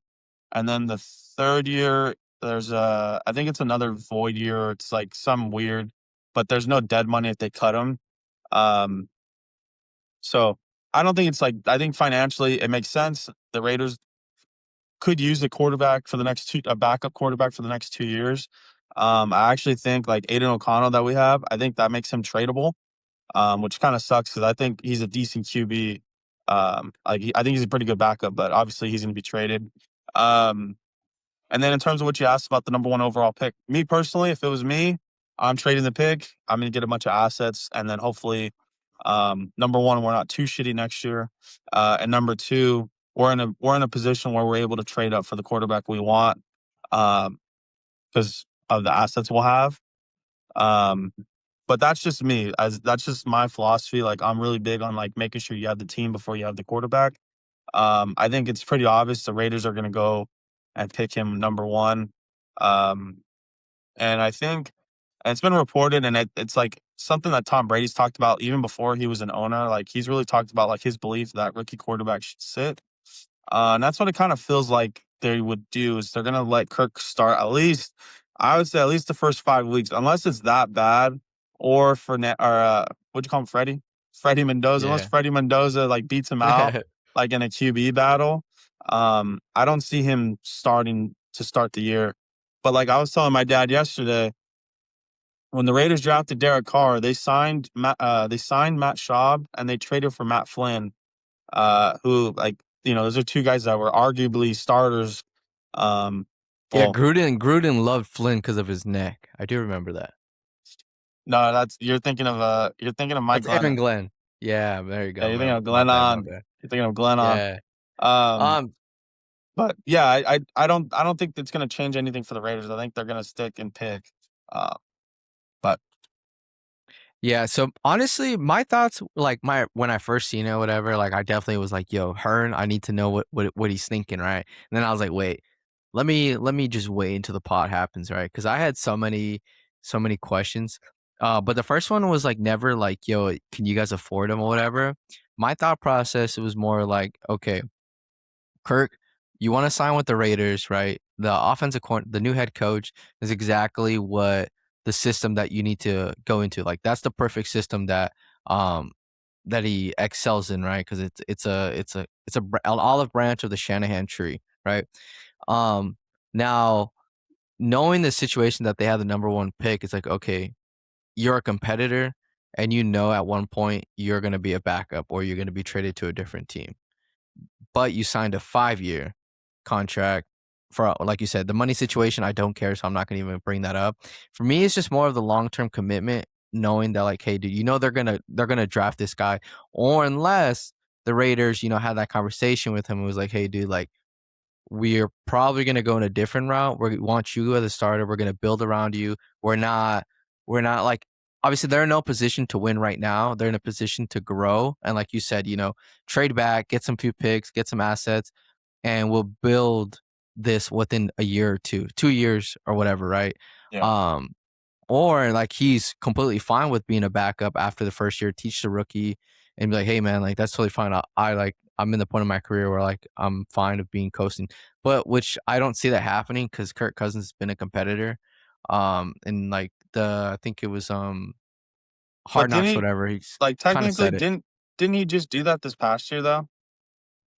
and then the 3rd year, there's I think it's another void year, it's, like, some weird but there's no dead money if they cut him. Um, so I don't think it's like I think financially it makes sense. The Raiders could use a backup quarterback for the next 2 years. I actually think, like, Aiden O'Connell that we have, I think that makes him tradable, which kinda sucks because I think he's a decent QB. I think he's a pretty good backup, but obviously he's gonna be traded. Um, and then in terms of what you asked about the number 1 overall pick, me personally, if it was me, I'm trading the pick. I'm gonna get a bunch of assets, and then hopefully, number 1, we're not too shitty next year, and number 2, we're in a position where we're able to trade up for the quarterback we want, um, because of the assets we'll have. Um, but that's just me. As that's just my philosophy. Like I'm really big on like making sure you have the team before you have the quarterback. I think it's pretty obvious the Raiders are going to go and pick him number 1. Um, and I think and it's been reported, and it's like something that Tom Brady's talked about even before he was an owner. Like he's really talked about like his belief that rookie quarterback should sit. And that's what it kind of feels like they would do is they're gonna let Kirk start at least. I would say at least the first 5 weeks, unless it's that bad, or what'd you call him, Freddie Mendoza. Unless
Yeah.
Freddie Mendoza like beats him out like in a QB battle. I don't see him starting to start the year. But like I was telling my dad yesterday, when the Raiders drafted Derek Carr, they signed Matt Schaub and they traded for Matt Flynn, who like those are two guys that were arguably starters. Um,
Yeah,
well,
Gruden loved Flynn because of his neck. I do remember that.
no, that's you're thinking of Mike
That's Evan
Glennon.
Glenn. Yeah, there you
Yeah,
go.
you're thinking of
My bad, my
Glennon.
bad.
You're thinking of Glennon.
Yeah.
Um,
Um,
but yeah, I don't think it's gonna change anything for the Raiders. I think they're gonna stick and pick. Uh, but
yeah, so honestly, my thoughts, like when I first seen it, or whatever, like I definitely was like, "Yo, Hearn, I need to know what he's thinking, right?" And then I was like, "Wait, let me just wait until the pot happens, right?" Because I had so many questions. But the first one was like never like, "Yo, can you guys afford him or whatever?" My thought process, it was more like, okay, Kirk, you want to sign with the Raiders, right? The new head coach is exactly what the system that you need to go into. Like that's the perfect system um that he excels in, right? Because an olive branch of the Shanahan tree, right? Um, Now knowing the situation that they have the number one pick, it's like okay, you're a competitor, and you know at one point you're gonna be a backup or you're gonna be traded to a different team, but you signed a 5-year contract for, like you said, the money situation. I don't care, so I'm not gonna even bring that up. For me, it's just more of the long term commitment, knowing that like, hey, dude, they're gonna draft this guy, or unless the Raiders, had that conversation with him and was like, hey, dude, like we're probably going to go in a different route. We want you as a starter. We're going to build around you. We're not like, obviously they're in no position to win right now. They're in a position to grow. And like you said, trade back, get some few picks, get some assets, and we'll build this within a year or 2 years or whatever. Right.
yeah.
Um, or like he's completely fine with being a backup after the first year, teach the rookie and be like, hey man, like that's totally fine. I'm in the point of my career where like I'm fine with being coasting. But which I don't see that happening because Kirk Cousins has been a competitor. And like I think it was
But
Hard
didn't
Knocks,
he
whatever. He's
like
kind of
technically
said it.
didn't he just do that this past year though?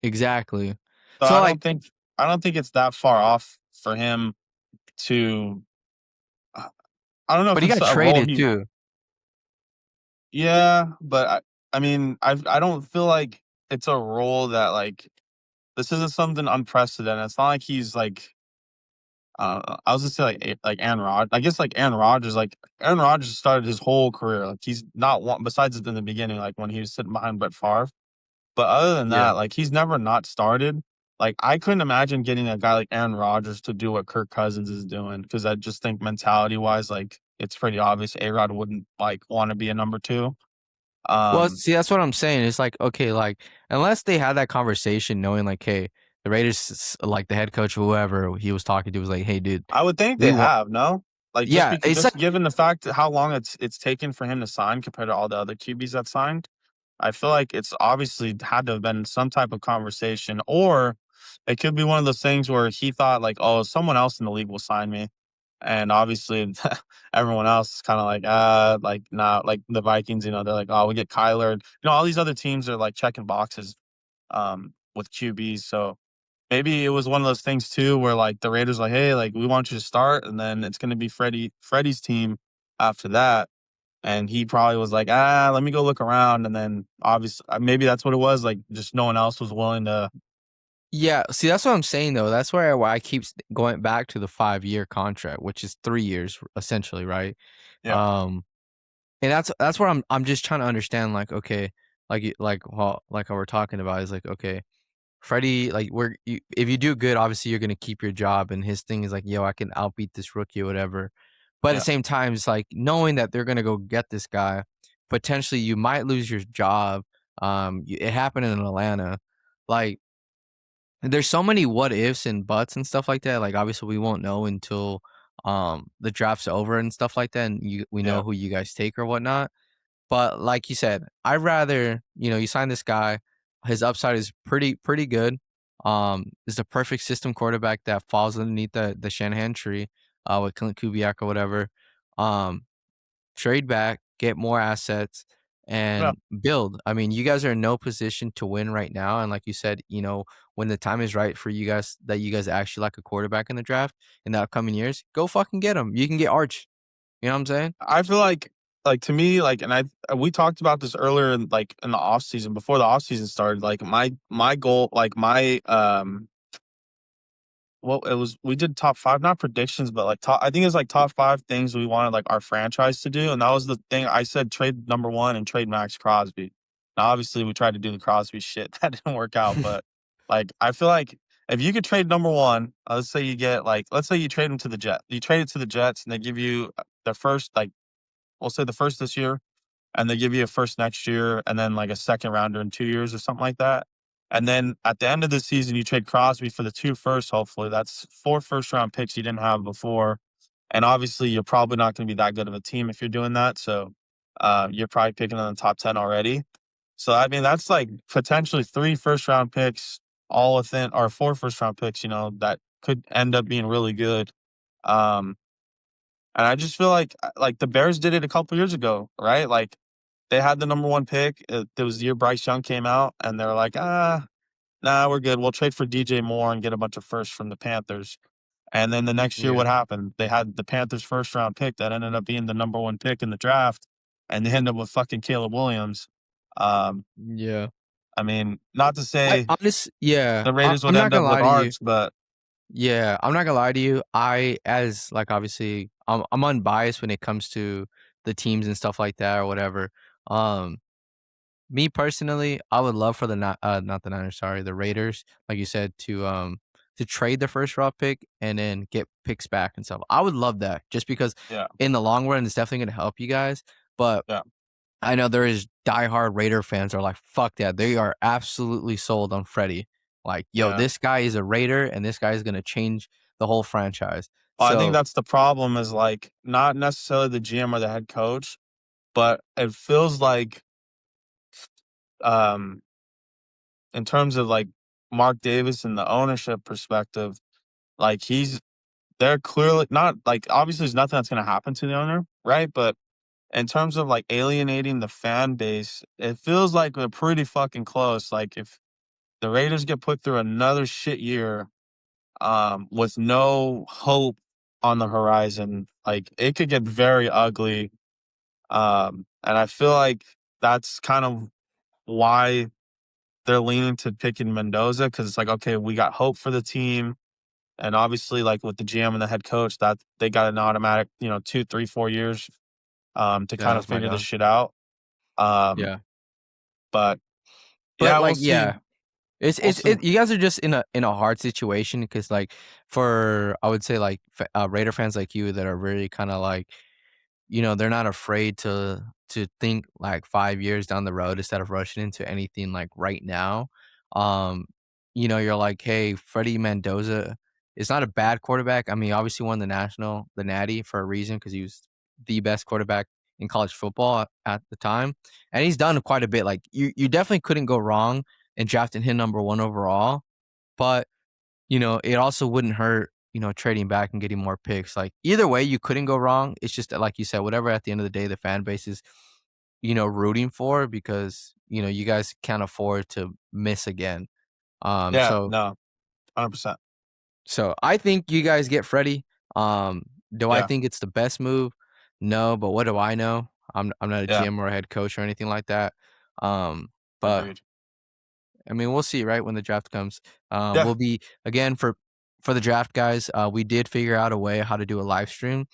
Exactly.
So
So
I
like,
don't think I don't think it's that far off for him to. uh, I don't know
but
if
he
it's
got
a role
traded
he.
too.
Yeah, but I mean I don't feel like it's a role that like this isn't something unprecedented. It's not like he's like I was gonna say like Aaron Rodgers. I guess like Aaron Rodgers started his whole career. Like he's not one besides in the beginning, like when he was sitting behind Brett Favre. But other than
Yeah.
that, like he's never not started. Like I couldn't imagine getting a guy like Aaron Rodgers to do what Kirk Cousins is doing because I just think mentality wise, like it's pretty obvious A-Rod wouldn't like want to be a number two.
Well,
Um,
see, that's what I'm saying. It's like, okay, like unless they had that conversation, knowing like, hey, the Raiders, like the head coach, whoever he was talking to, was like, hey, dude,
I would think
we
they
want,
have no, like
yeah, it's like,
just given the fact that how long it's taken for him to sign compared to all the other QBs that signed. I feel like it's obviously had to have been some type of conversation, or it could be one of those things where he thought like, oh, someone else in the league will sign me. And obviously everyone else is kind of like not like the Vikings, they're like, oh, we get Kyler. All these other teams are like checking boxes with QBs. So maybe it was one of those things too where like the Raiders like, hey, like we want you to start, and then it's gonna be Freddie's team after that. And he probably was like, let me go look around. And then obviously maybe that's what it was. Like just no one else was willing to.
yeah. See, that's what I'm saying though. That's why I keep going back to the 5-year contract, which is 3 years essentially, right?
Yeah.
Um, and that's where I'm just trying to understand, like, okay, like how we're talking about is like, okay, Freddie, like if you do good, obviously you're gonna keep your job, and his thing is like, yo, I can outbeat this rookie or whatever. But at the
Yeah.
same time, it's like knowing that they're gonna go get this guy, potentially you might lose your job. It happened in Atlanta. Like there's so many what ifs and buts and stuff like that. Like obviously we won't know until the draft's over and stuff like that, and we
Yeah.
know who you guys take or whatnot. But like you said, I'd rather, you sign this guy. His upside is pretty good. Is the perfect system quarterback that falls underneath the Shanahan tree, with Clint Kubiak or whatever. Um, Trade back, get more assets,
Yeah.
and build. I mean, you guys are in no position to win right now, and like you said, when the time is right for you guys that you guys actually like a quarterback in the draft in the upcoming years, go fucking get him. You can get Arch. You know what I'm saying?
I feel like to me, like, and we talked about this earlier, in the off season, before the off season started. Like my goal, like my well, it was we did top five, not predictions, but like top. I think it's like top five things we wanted like our franchise to do, and that was the thing I said: trade number one and trade Max Crosby. Now, obviously, we tried to do the Crosby shit that didn't work out, but like I feel like if you could trade number one, let's say you get like let's say you trade him to the Jets, you trade it to the Jets, and they give you the first like we'll say the first this year, and they give you a first next year, and then like a second rounder in 2 years or something like that. And then at the end of the season, you trade Crosby for the two first. Hopefully, that's 4 first round picks you didn't have before. And obviously, you're probably not going to be that good of a team if you're doing that. So you're probably picking in the top 10 already. So I mean, that's like potentially 3 first round picks, all within, or 4 first round picks. That could end up being really good. Um, and I just feel like the Bears did it a couple years ago, right? Like they had the number one pick. It was the year Bryce Young came out, and they're like, nah, we're good. We'll trade for DJ Moore and get a bunch of firsts from the Panthers. And then the next year,
Yeah.
what happened? They had the Panthers' first-round pick that ended up being the number one pick in the draft, and they ended up with fucking Caleb Williams. Um,
Yeah.
I mean, not to
I
say
yeah.
the Raiders
I'm
would
not
end
gonna
up with
lie to you.
Arch, but
Yeah, I'm not gonna lie to you. As like obviously, I'm unbiased when it comes to the teams and stuff like that or whatever. Um, Me personally, I would love for not the Niners, sorry, the Raiders, like you said, to trade the first round pick and then get picks back and stuff. I would love that just because
yeah,
in the long run, it's definitely gonna help you guys. But
yeah,
I know there is diehard Raider fans are like, fuck that. They are absolutely sold on Freddie. Like, yo,
yeah.
this guy is a Raider and this guy is gonna change the whole franchise.
Well, I think
So
that's the problem is like not necessarily the GM or the head coach, but it feels like um in terms of like Mark Davis and the ownership perspective, like they're clearly not like obviously there's nothing that's gonna happen to the owner, right? But in terms of like alienating the fan base, it feels like we're pretty fucking close. Like if the Raiders get put through another shit year, with no hope on the horizon, like it could get very ugly. And I feel like that's kind of why they're leaning to picking Mendoza because it's like, okay, we got hope for the team. And obviously, like with the GM and the head coach, that they got an automatic, 2, 3, 4 years to
yeah,
kind of
that's my
figure this
guy.
shit out. Um,
Yeah.
but
But
yeah, we'll
like,
see.
yeah. It's
We'll
it's
see.
it you guys are just in a hard situation because like for I would say like Raider fans like you that are really kind of like they're not afraid to think like 5 years down the road instead of rushing into anything like right now. Um, you're like, hey, Freddie Mendoza is not a bad quarterback. I mean, obviously won the Natty for a reason because he was the best quarterback in college football at the time, and he's done quite a bit. Like you definitely couldn't go wrong in drafting him number one overall, but it also wouldn't hurt, trading back and getting more picks. Like either way, you couldn't go wrong. It's just that, like you said, whatever at the end of the day the fan base is, rooting for because, you guys can't afford to miss again. Um,
Yeah,
so
no, 100%.
so I think you guys get Freddie. Do I
Yeah,
think it's the best move? No, but what do I know? I'm not a
yeah,
GM or a head coach or anything like that. Um, but
agreed.
I mean, we'll see, right, when the draft comes.
Yeah,
We'll be again for the draft guys. We did figure out a way how to do a live stream.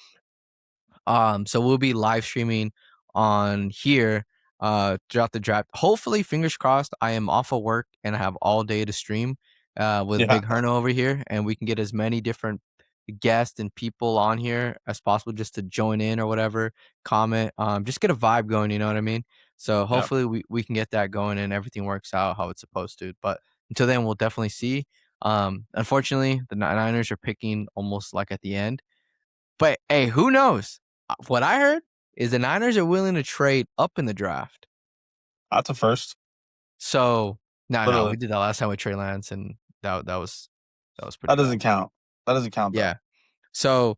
So we'll be live streaming on here throughout the draft. Hopefully, fingers crossed, I am off of work and I have all day to stream with
yeah,
Big Herno over here, and we can get as many different guests and people on here as possible just to join in or whatever, comment, just get a vibe going. You know what I mean? So
yeah.
hopefully we can get that going and everything works out how it's supposed to. But until then, we'll definitely see. Unfortunately, the Niners are picking almost like at the end. But hey, who knows? What I heard is the Niners are willing to trade up in the draft.
That's a first,
So no, we
literally.
did that last time with Trey Lance, and that was
That
pretty bad.
doesn't count. That doesn't count though.
Yeah. So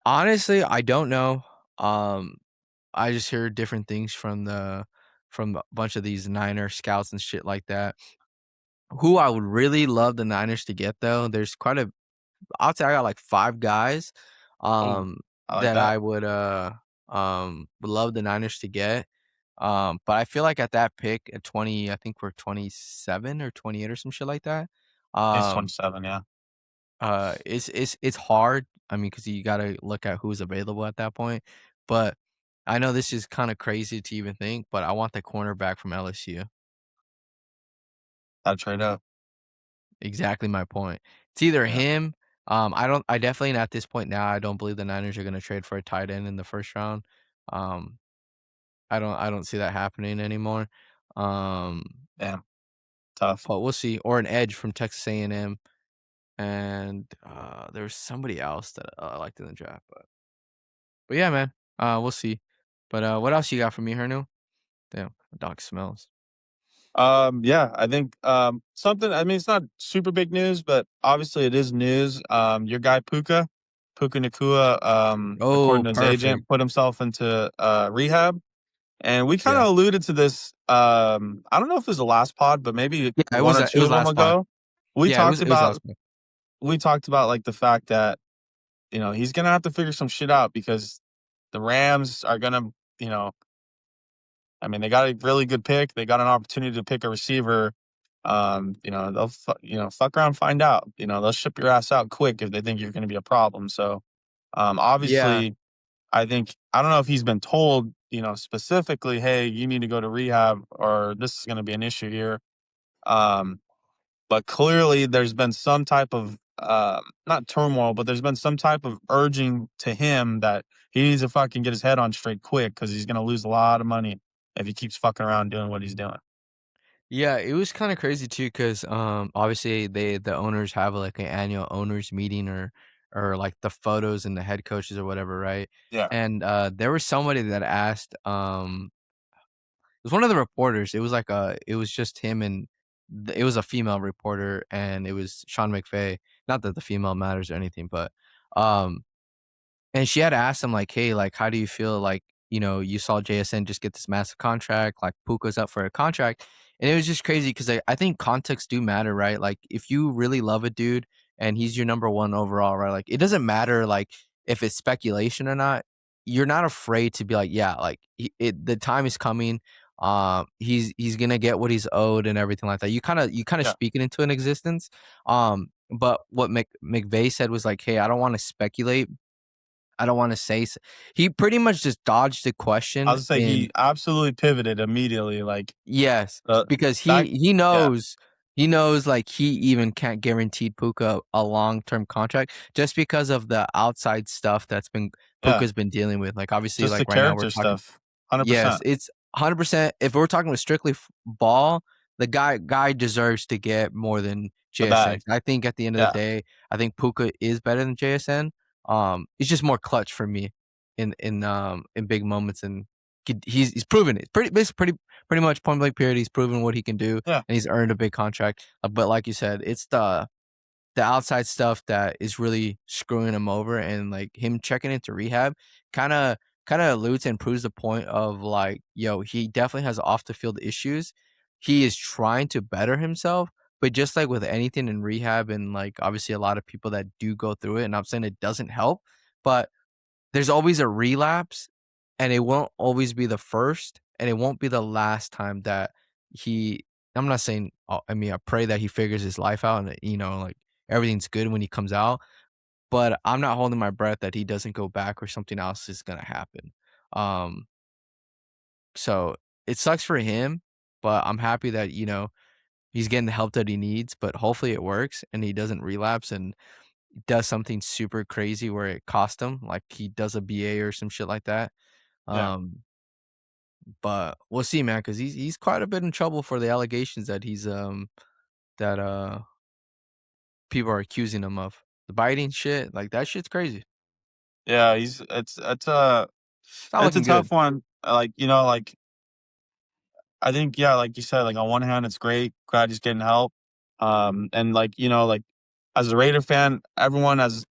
honestly, I don't know. I just hear different things from from a bunch of these Niner scouts and shit like that. Who I would really love the Niners to get though, there's quite a I'll say I got like 5 guys,
Oh, I like
that
that.
I would love the Niners to get. But I feel like at that pick at 20, I think we're 27 or 28 or some shit like that.
He's
Um,
27, yeah.
it's hard. I mean, because you gotta look at who's available at that point. But I know this is kind of crazy to even think, but I want the cornerback from LSU.
Gotta trade up.
Exactly my point. It's either
Yeah.
him. I definitely at this point now I don't believe the Niners are gonna trade for a tight end in the first round. Um, I don't see that happening anymore. Um,
Damn, tough.
but we'll see. Or an edge from Texas A&M. And there's somebody else that I liked in the draft, but yeah, man. We'll see. But what else you got for me, Hernu? Damn, the dog smells.
Yeah, I think something. I mean, it's not super big news, but obviously it is news. Your guy Puka Nakua, according
Oh,
to his
perfect.
agent, put himself into rehab, and we kind
Yeah,
of alluded to this. I don't know if it was the last pod, but maybe
yeah. It
one
was
or
it
two
was
of them
last pod.
ago. We
Yeah, it
talked
was it was
about
last pod.
like the fact that he's gonna have to figure some shit out because the Rams are gonna you know I mean, they got a really good pick. They got an opportunity to pick a receiver. They'll fuck around, find out. They'll ship your ass out quick if they think you're going to be a problem. So,
Yeah,
obviously, I don't know if he's been told, specifically, hey, you need to go to rehab or this is going to be an issue here. Um, but clearly, there's been some type of not turmoil, but there's been some type of urging to him that he needs to fucking get his head on straight quick because he's going to lose a lot of money if he keeps fucking around doing what he's doing.
yeah. It was kind of crazy too, because obviously the owners have like an annual owners meeting or like the photos and the head coaches or whatever, right?
Yeah,
And there was somebody that asked it was one of the reporters. It was just him and it was a female reporter, and it was Sean McVay. Not that the female matters or anything, but um, and she had asked him like, "Hey, like, how do you feel? Like, you saw JSN just get this massive contract. Like, Puka's up for a contract." And it was just crazy because I think context do matter, right? Like, if you really love a dude and he's your number one overall, right? Like, it doesn't matter like if it's speculation or not. You're not afraid to be like, yeah, like the time is coming. He's gonna get what he's owed and everything like that. You kind of
yeah.
speak it into an existence. But what McVay said was like, hey, I don't want to speculate. I don't wanna say s he pretty much just dodged the
I
question
was say
in
he absolutely pivoted immediately. Like
yes,
the
because
that, yeah,
he knows, like, he even can't guarantee Puka a long-term contract just because of the outside stuff that's been
yeah.
Puka's been dealing with, like, obviously,
Just the
like, right now we're
character
talking
stuff. 100%.
yes, it's 100% if we're talking with strictly ball, the guy deserves to get more than
The
JSN.
bag.
I think at the end of the
Yeah,
day, I think Puka is better than JSN. It's just more clutch for me in big moments, and he's proven it. Pretty much point blank period. He's proven what he can do,
yeah,
and he's earned a big contract. But like you said, it's the outside stuff that is really screwing him over, and like him checking into rehab kind of alludes and proves the point of like, yo, he definitely has off the field issues. He is trying to better himself, but just like with anything in rehab, and like obviously a lot of people that do go through it, and I'm saying it doesn't help, but there's always a relapse, and it won't always be the first, and it won't be the last time that he I'm not saying I mean, I pray that he figures his life out and, like, everything's good when he comes out, but I'm not holding my breath that he doesn't go back or something else is gonna happen. Um, so it sucks for him, but I'm happy that, he's getting the help that he needs, but hopefully it works and he doesn't relapse and does something super crazy where it cost him, like he does a BA or some shit like that.
yeah,
Um, but we'll see, man, because he's quite a bit in trouble for the allegations that that people are accusing him of. The biting shit, like that shit's crazy. It's
yeah.
not
It's a
looking good.
tough one. Like I think, yeah, like you said, like on one hand, it's great. Glad he's getting help. And like as a Raider fan, everyone as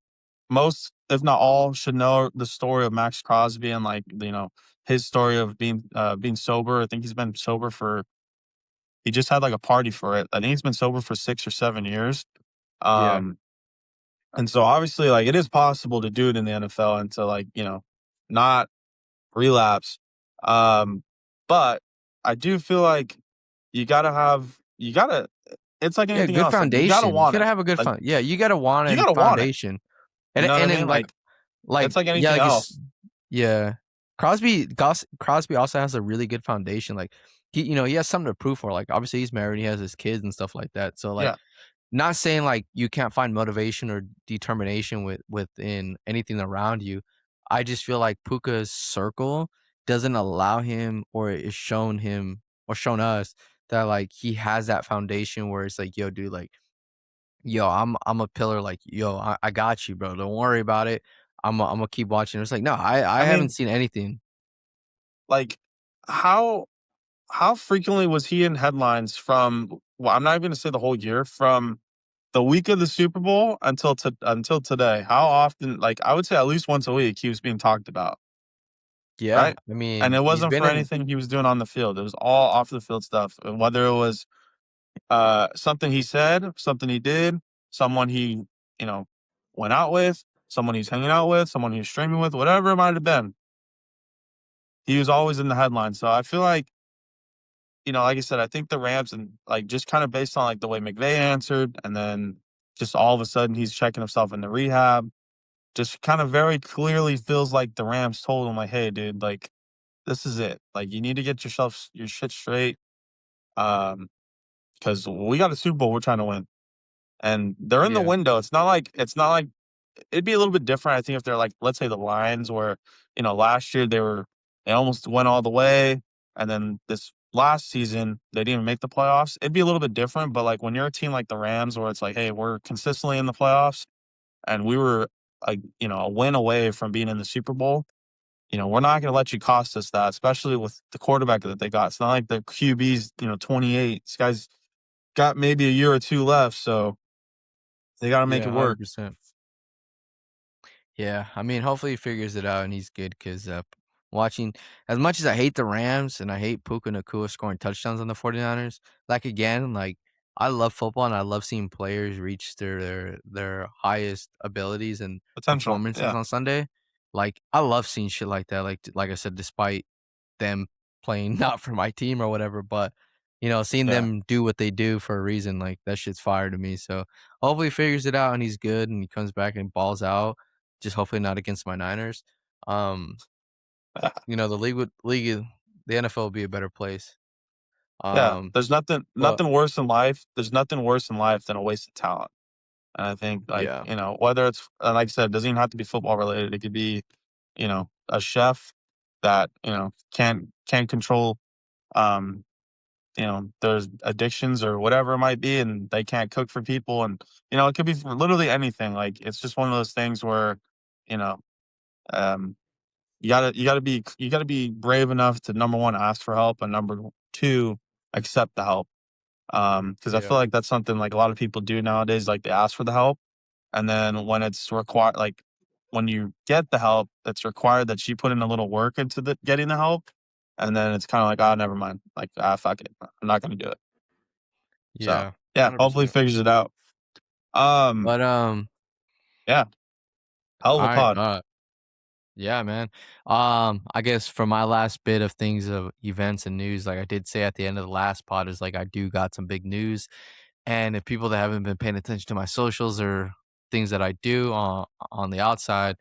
most, if not all, should know the story of Max Crosby and like his story of being sober. I think he's been sober he just had like a party for it. I think he's been sober for 6 or 7 years.
Yeah.
Um, and so obviously, like, it is possible to do it in the NFL and to, like, not relapse. Um, but I do feel like you gotta it's like
Yeah,
anything
good
else, like, you gotta
foundation. You
want
gotta
it.
have a good
Like,
yeah, you gotta want it
you
and
gotta want it.
foundation.
You know what I
And
mean?
then
It's like
yeah,
anything else.
yeah. Crosby also has a really good foundation. Like he has something to prove for. Like obviously he's married, he has his kids and stuff like that. So like
Yeah.
not saying like you can't find motivation or determination within anything around you. I just feel like Puka's circle doesn't allow him or is shown him or shown us that like he has that foundation where it's like, yo, dude, like, yo, I'm a pillar, like, yo, I got you, bro. Don't worry about it. I'm gonna keep watching. It's like, no, I
I
haven't
mean,
seen anything.
like, how how frequently was he in headlines from well, I'm not even gonna say the whole year, from the week of the Super Bowl until today? How often, like, I would say at least once a week, he was being talked about,
Yeah,
right?
I
And it
mean, he's
wasn't
been
for
in
anything he was doing on the field. It was all off the field stuff, and whether it was, something he said, something he did, someone he, you know, went out with, someone he's hanging out with, someone he's streaming with, whatever it might have been, he was always in the headlines. So I feel like, like I said, I think the Rams and like just kind of based on like the way McVay answered, and then just all of a sudden he's checking himself into rehab. Just kind of very clearly feels like the Rams told him like, "Hey, dude, like this is it. Like you need to get your shit straight, um, because we got a Super Bowl we're trying to win, and they're in the
yeah,
window. It's not like it'd be a little bit different. I think if they're like, let's say the Lions, where last year they almost went all the way, and then this last season they didn't even make the playoffs. It'd be a little bit different. But like when you're a team like the Rams, where it's like, hey, we're consistently in the playoffs, and we were like a win away from being in the Super Bowl. We're not going to let you cost us that, especially with the quarterback that they got. It's not like the QB's 28. This guy's got maybe a year or two left, so they got to make
yeah,
it work.
100%. Yeah, I mean, hopefully he figures it out and he's good because watching as much as I hate the Rams and I hate Puka Nacua scoring touchdowns on the 49ers, like again, like I love football and I love seeing players reach their highest abilities and
Potential,
performances
yeah.
on Sunday. Like I love seeing shit like that. Like I said, despite them playing not for my team or whatever, but seeing
Yeah.
them do what they do for a reason, like that shit's fire to me. So hopefully he figures it out and he's good and he comes back and balls out. Just hopefully not against my Niners. Um, the NFL would be a better place.
Yeah,
Um,
there's
but
nothing worse in life. There's nothing worse in life than a wasted talent. And I think, like,
yeah,
whether it's like I said, it doesn't even have to be football related. It could be, a chef that, can't control there's addictions or whatever it might be, and they can't cook for people, and it could be for literally anything. Like, it's just one of those things where, you know, um you gotta be brave enough to, number one, ask for help, and number two, accept the help. Because I
yeah,
feel like that's something like a lot of people do nowadays. Like they ask for the help, and then when it's required, like when you get the help, it's required that you put in a little work into the getting the help, and then it's kind of like, oh, never mind. Like, fuck it, I'm not gonna do it. So
yeah,
yeah, hopefully
100%.
figures it out. Um,
But
yeah, hell of
all
a
right,
pod.
yeah, man. I guess for my last bit of things of events and news, like I did say at the end of the last pod, is like I do got some big news. And if people that haven't been paying attention to my socials or things that I do on the outside,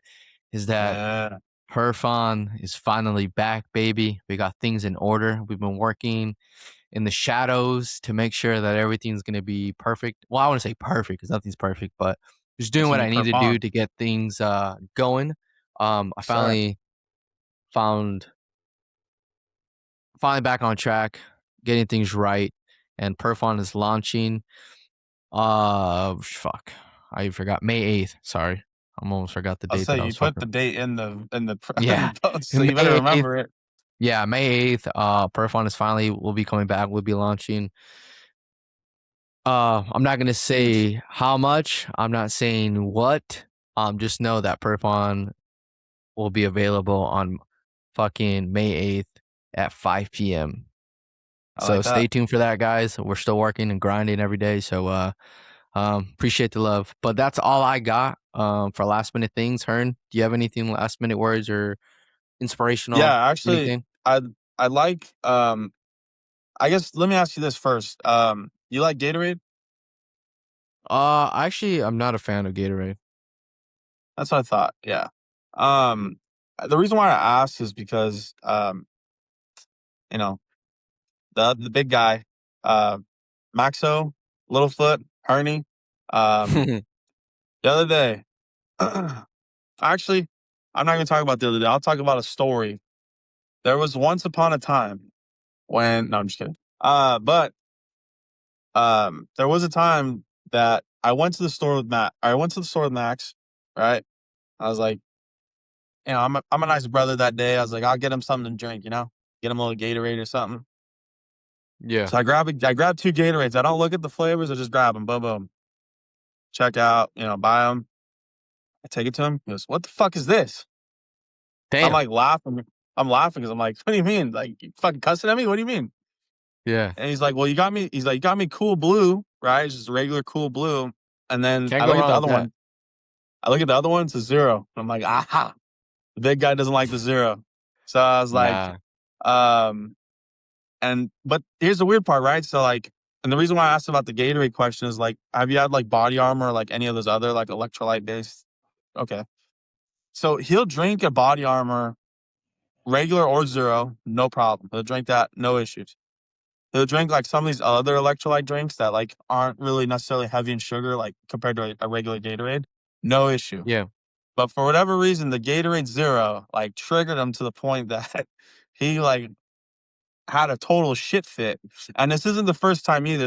is that
Yeah,
Perfon is finally back, baby. We got things in order. We've been working in the shadows to make sure that everything's going to be perfect. Well, I want to say perfect because nothing's perfect, but just doing
it's
what
gonna
I
be
need
perf
to do
on,
to get things going. I
sir.
found finally back on track, getting things right, and Perfon is launching. Fuck, I forgot May 8th. Sorry, I almost forgot the
I'll
date
say
that I
you
was
put
talking.
the date in the in the
Yeah,
post, so you better
May 8th.
remember it.
Yeah, May 8th. Perfon is finally will be coming back. We'll be launching. I'm not gonna
Huge.
say how much. I'm not saying what. Just know that Perfon will be available on fucking May 8th at 5 p.m.
I
So
like
stay
that.
tuned for that, guys. We're still working and grinding every day. So appreciate the love. But that's all I got for last minute things. Hearn, do you have anything last minute words or inspirational
Yeah, actually,
anything?
I like I guess let me ask you this first. You like Gatorade?
Actually, I'm not a fan of Gatorade.
That's what I thought. Yeah. Um, the reason why I asked is because you know, the big guy, uh, Maxo, Littlefoot, Herney, um, the other day, actually, I'm not gonna talk about the other day. I'll talk about a story. There was once upon a time when no, I'm just kidding. But there was a time that I went to the store with Matt. I went to the store with Max, right? I was like, I'm a nice brother that day. I was like, I'll get him something to drink, get him a little Gatorade or something.
Yeah.
So I grabbed 2 Gatorades. I don't look at the flavors. I just grab them. Boom, boom. Check out, buy them. I take it to him. He goes, "What the fuck is this?" I'm
Damn.
like laughing. I'm laughing because I'm like, "What do you mean? Like, you fucking cussing at me? What do you mean?"
Yeah.
And he's like, "Well, you got me." He's like, "You got me Cool Blue, right? It's just regular Cool Blue." And then
Can't
I
go
look at the
wrong with
other
that.
one. I look at the other one. It's a zero. I'm like, aha. The big guy doesn't like the zero. So I was like,
Nah.
um, but here's the weird part, right? So like, and the reason why I asked about the Gatorade question is like, have you had like Body Armor or like any of those other like electrolyte based? Okay. So he'll drink a Body Armor, regular or zero, no problem. He'll drink that, no issues. He'll drink like some of these other electrolyte drinks that like aren't really necessarily heavy in sugar, like compared to a regular Gatorade, no issue.
Yeah.
But for whatever reason, the Gatorade Zero like triggered him to the point that he like had a total shit fit. And this isn't the first time either.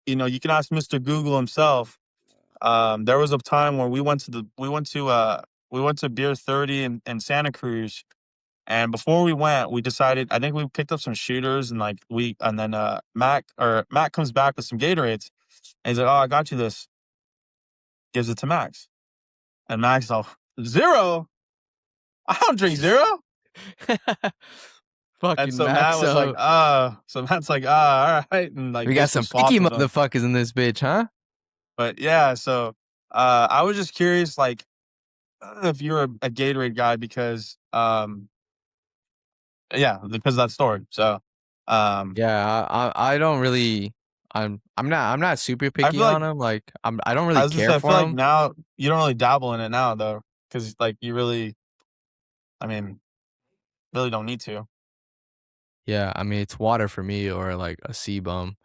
You can ask Mr. Google himself. There was a time where we went to Beer 30 in Santa Cruz. And before we went, we decided, I think we picked up some shooters and then Mac comes back with some Gatorades. And he's like, "Oh, I got you this." Gives it to Max. And Max is like, "Zero? I don't drink zero." And
Fucking
so Matt was like,
Maxo.
so Matt's like, all right. And like
We got
basically
some picky
swapped with him.
motherfuckers in this bitch, huh?
But yeah, so I was just curious, like, if you're a Gatorade guy because because of that story. So
Yeah, I don't really I'm not super
I
picky
feel like
on them. Like I don't really
I was gonna
care
say I
for
feel like
them.
now you don't really dabble in it now though. Cause like you really I mean, really don't need to.
Yeah, I mean it's water for me or like a sea bum,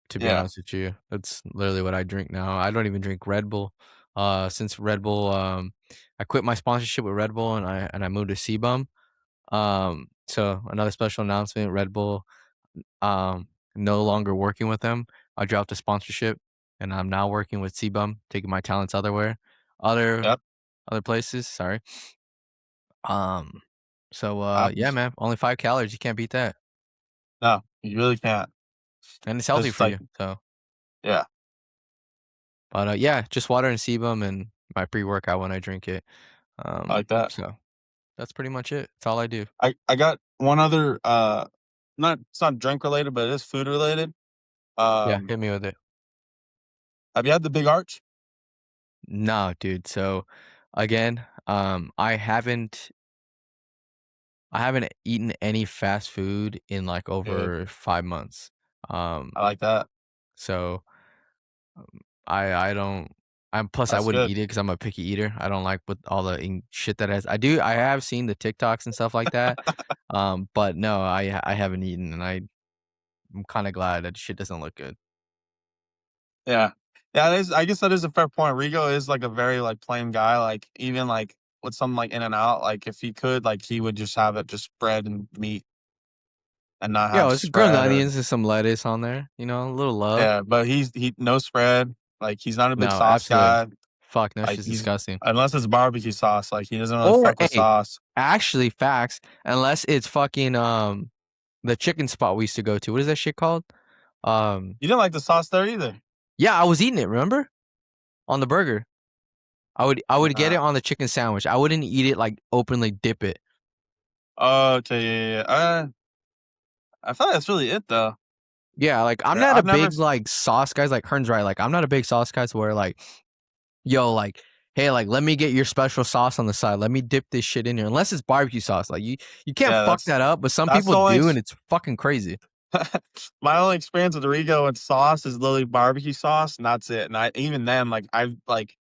to be
Yeah.
honest with you. That's literally what I drink now. I don't even drink Red Bull. Since Red Bull I quit my sponsorship with Red Bull and I moved to Sea-Bum. So another special announcement, Red Bull no longer working with them. I dropped the sponsorship and I'm now working with Sea-Bum, taking my talents other
Yep.
other places, sorry. Um so yeah,
Happens.
man, only 5 calories, you can't beat that.
No, you really can't.
And it's healthy
Just
for
like
you. So
yeah,
but yeah, just water and Sebum and my pre-workout when I drink it.
I like that.
So that's pretty much it. That's all I do.
I got one other it's not drink related, but it is food related.
Yeah,
Um
hit me with it.
have you had the Big Arch?
No, dude. So again, I haven't eaten any fast food in like
Dude,
over 5 months. Um,
I like that.
so I don't. I'm plus I
That's
wouldn't
good.
eat it because I'm a picky eater. I don't like with all the shit that has. I have seen the TikToks and stuff like that. But no, I haven't eaten, and I'm kind of glad that shit doesn't look good.
Yeah. Yeah, it is I guess that is a fair point. Rigo is like a very like plain guy. Like even like with something like In and Out, like if he could, like he would just have it just bread and meat and not
Yeah,
have
it's grilled
spread or
onions and some lettuce on there. You know, a little love.
yeah, but he no spread. Like he's not a big
No,
sauce
absolutely.
guy.
Fuck, no,
Like
shit's
he's
disgusting.
unless it's barbecue sauce, like he doesn't really
Or
fuck with
hey,
sauce.
actually, facts. Unless it's fucking the chicken spot we used to go to. What is that shit called?
You didn't like the sauce there either.
Yeah, I was eating it. Remember on the burger. I would get it
Uh,
on the chicken sandwich. I wouldn't eat it like openly dip it.
Okay, yeah. I thought that's really it though.
Yeah, like I'm
Yeah,
not a
I've never.
big like sauce guys. Like Hearn's right. Like I'm not a big sauce guys where like, yo, like, hey, like let me get your special sauce on the side. Let me dip this shit in here. Unless it's barbecue sauce. Like you can't
Yeah,
fuck that up. But some
that's
people
the only.
do, and it's fucking crazy.
My only experience with Rigo and sauce is literally barbecue sauce, and that's it. And even then, like I've like,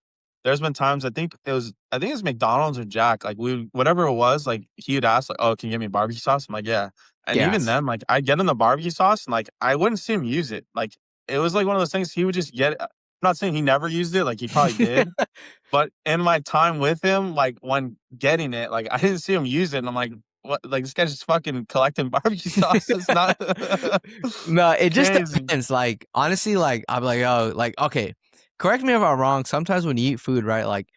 there's been times I think it was McDonald's or Jack, like whatever it was, like he would ask like, "Oh, can you give me barbecue sauce?" I'm like, "Yeah," and even
Gas.
then, like I get him the barbecue sauce, and like I wouldn't see him use it. Like it was like one of those things he would just get. I'm not saying he never used it, like he probably did, but in my time with him, like when getting it, like I didn't see him use it, and I'm like, what? Like this guy's just fucking collecting barbecue sauce. It's not
No, it just
crazy.
depends. Like honestly, like I'm like, oh, like okay. Correct me if I'm wrong. Sometimes when you eat food, right, like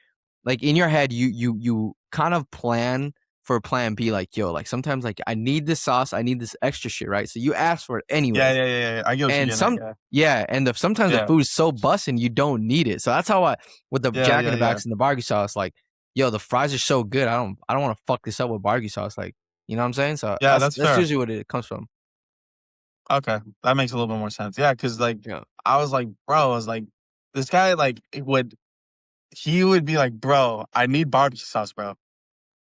in your head, you kind of plan for plan B. Like yo, like sometimes like I need this sauce, I need this extra shit, right? So you ask for it
Yeah,
anyways.
yeah, yeah, yeah. I get what you're
And
getting at.
and sometimes the
Yeah,
food's so busting you don't need it. So that's how I with the
yeah,
Jack in
yeah,
the
yeah,
Backs and the barbecue sauce, like, yo, the fries are so good. I don't want to fuck this up with barbecue sauce. Like, you know what I'm saying? So
yeah. That's
that's
fair.
usually what it comes from.
Okay, that makes a little bit more sense. Yeah, because like
Yeah.
I was like, bro, I was like, this guy like he would be like, bro, I need barbecue sauce, bro.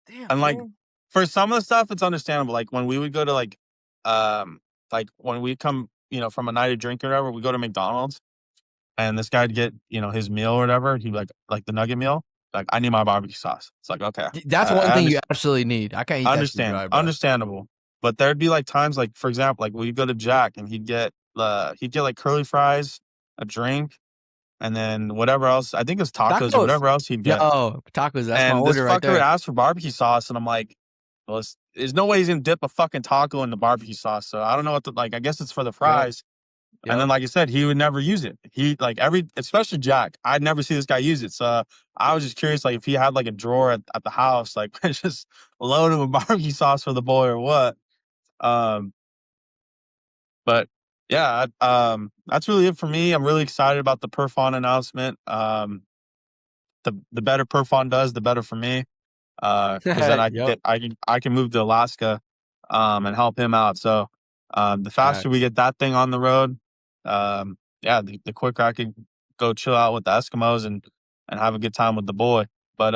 Damn,
And like
fool.
for some of the stuff, it's understandable. Like when we would go to like when we come, from a night of drink or whatever, we go to McDonald's and this guy'd get, his meal or whatever. He'd be like the nugget meal. Like, I need my barbecue sauce. It's like, okay.
That's one
I
thing you
understand.
absolutely need. I can't eat that shit dry, bro.
Understandable. But there'd be like times like, for example, like we go to Jack and he'd get like curly fries, a drink, and then whatever else. I think it's tacos or
Tacos.
whatever else he'd get.
Yo, tacos, that's my
And this
order right
fucker would
there.
ask for barbecue sauce, and I'm like, well, there's no way he's gonna dip a fucking taco in the barbecue sauce. So I don't know what I guess it's for the
Yep.
fries. And then,
Yep.
like I said, he would never use it. He like especially Jack. I'd never see this guy use it. So I was just curious, like if he had like a drawer at the house, like just loaded with barbecue sauce for the boy or what. Um, but yeah, that's really it for me. I'm really excited about the Perfon announcement. The better Perfon does, the better for me. Because then
Yep.
I can move to Alaska, and help him out. So, the faster we
Facts.
get that thing on the road, yeah, the quicker I can go chill out with the Eskimos and have a good time with the boy. But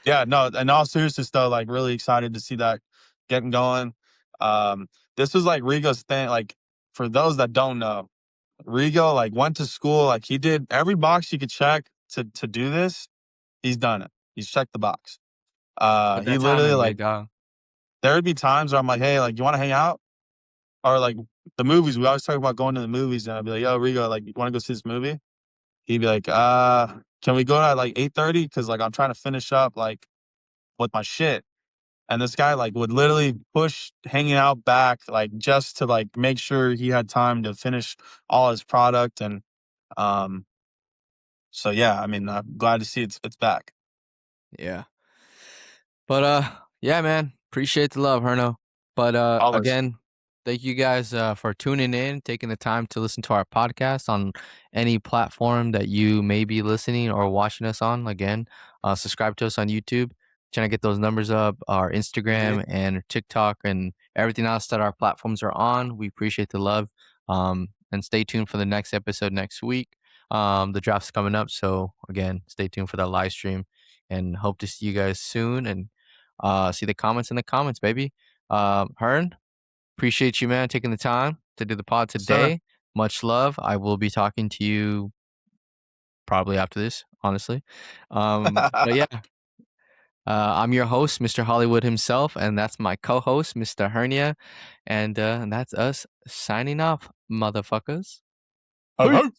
yeah, no, in all seriousness though, like really excited to see that getting going. Um, this was like Rigo's thing. Like for those that don't know, Rigo like went to school, like he did every box you could check to do this. He's done it. He's checked the box.
Put
He
that time
literally
in,
like
big dog.
there would be times where I'm like, hey, like you want to hang out or like the movies. We always talk about going to the movies, and I'd be like, yo, Rigo, like you want to go see this movie? He'd be like, can we go at like 8:30? Because like I'm trying to finish up like with my shit. And this guy like would literally push hanging out back like just to like make sure he had time to finish all his product and um so yeah, I mean I'm glad to see it's back.
Yeah. But yeah, man. Appreciate the love, Herno. But
Always.
again, thank you guys for tuning in, taking the time to listen to our podcast on any platform that you may be listening or watching us on. Again, subscribe to us on YouTube. Trying to get those numbers up, our
Yeah.
Instagram and TikTok and everything else that our platforms are on. We appreciate the love. And stay tuned for the next episode next week. The draft's coming up, so again, stay tuned for that live stream and hope to see you guys soon and see the comments in the comments, baby. Hearn, appreciate you, man, taking the time to do the pod
Yes, sir.
today. Much love. I will be talking to you probably after this, honestly. But yeah, I'm your host, Mr. Hollywood himself, and that's my co-host, Mr. Hernia, and that's us signing off, motherfuckers.
Ho, ho,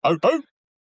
ho, ho.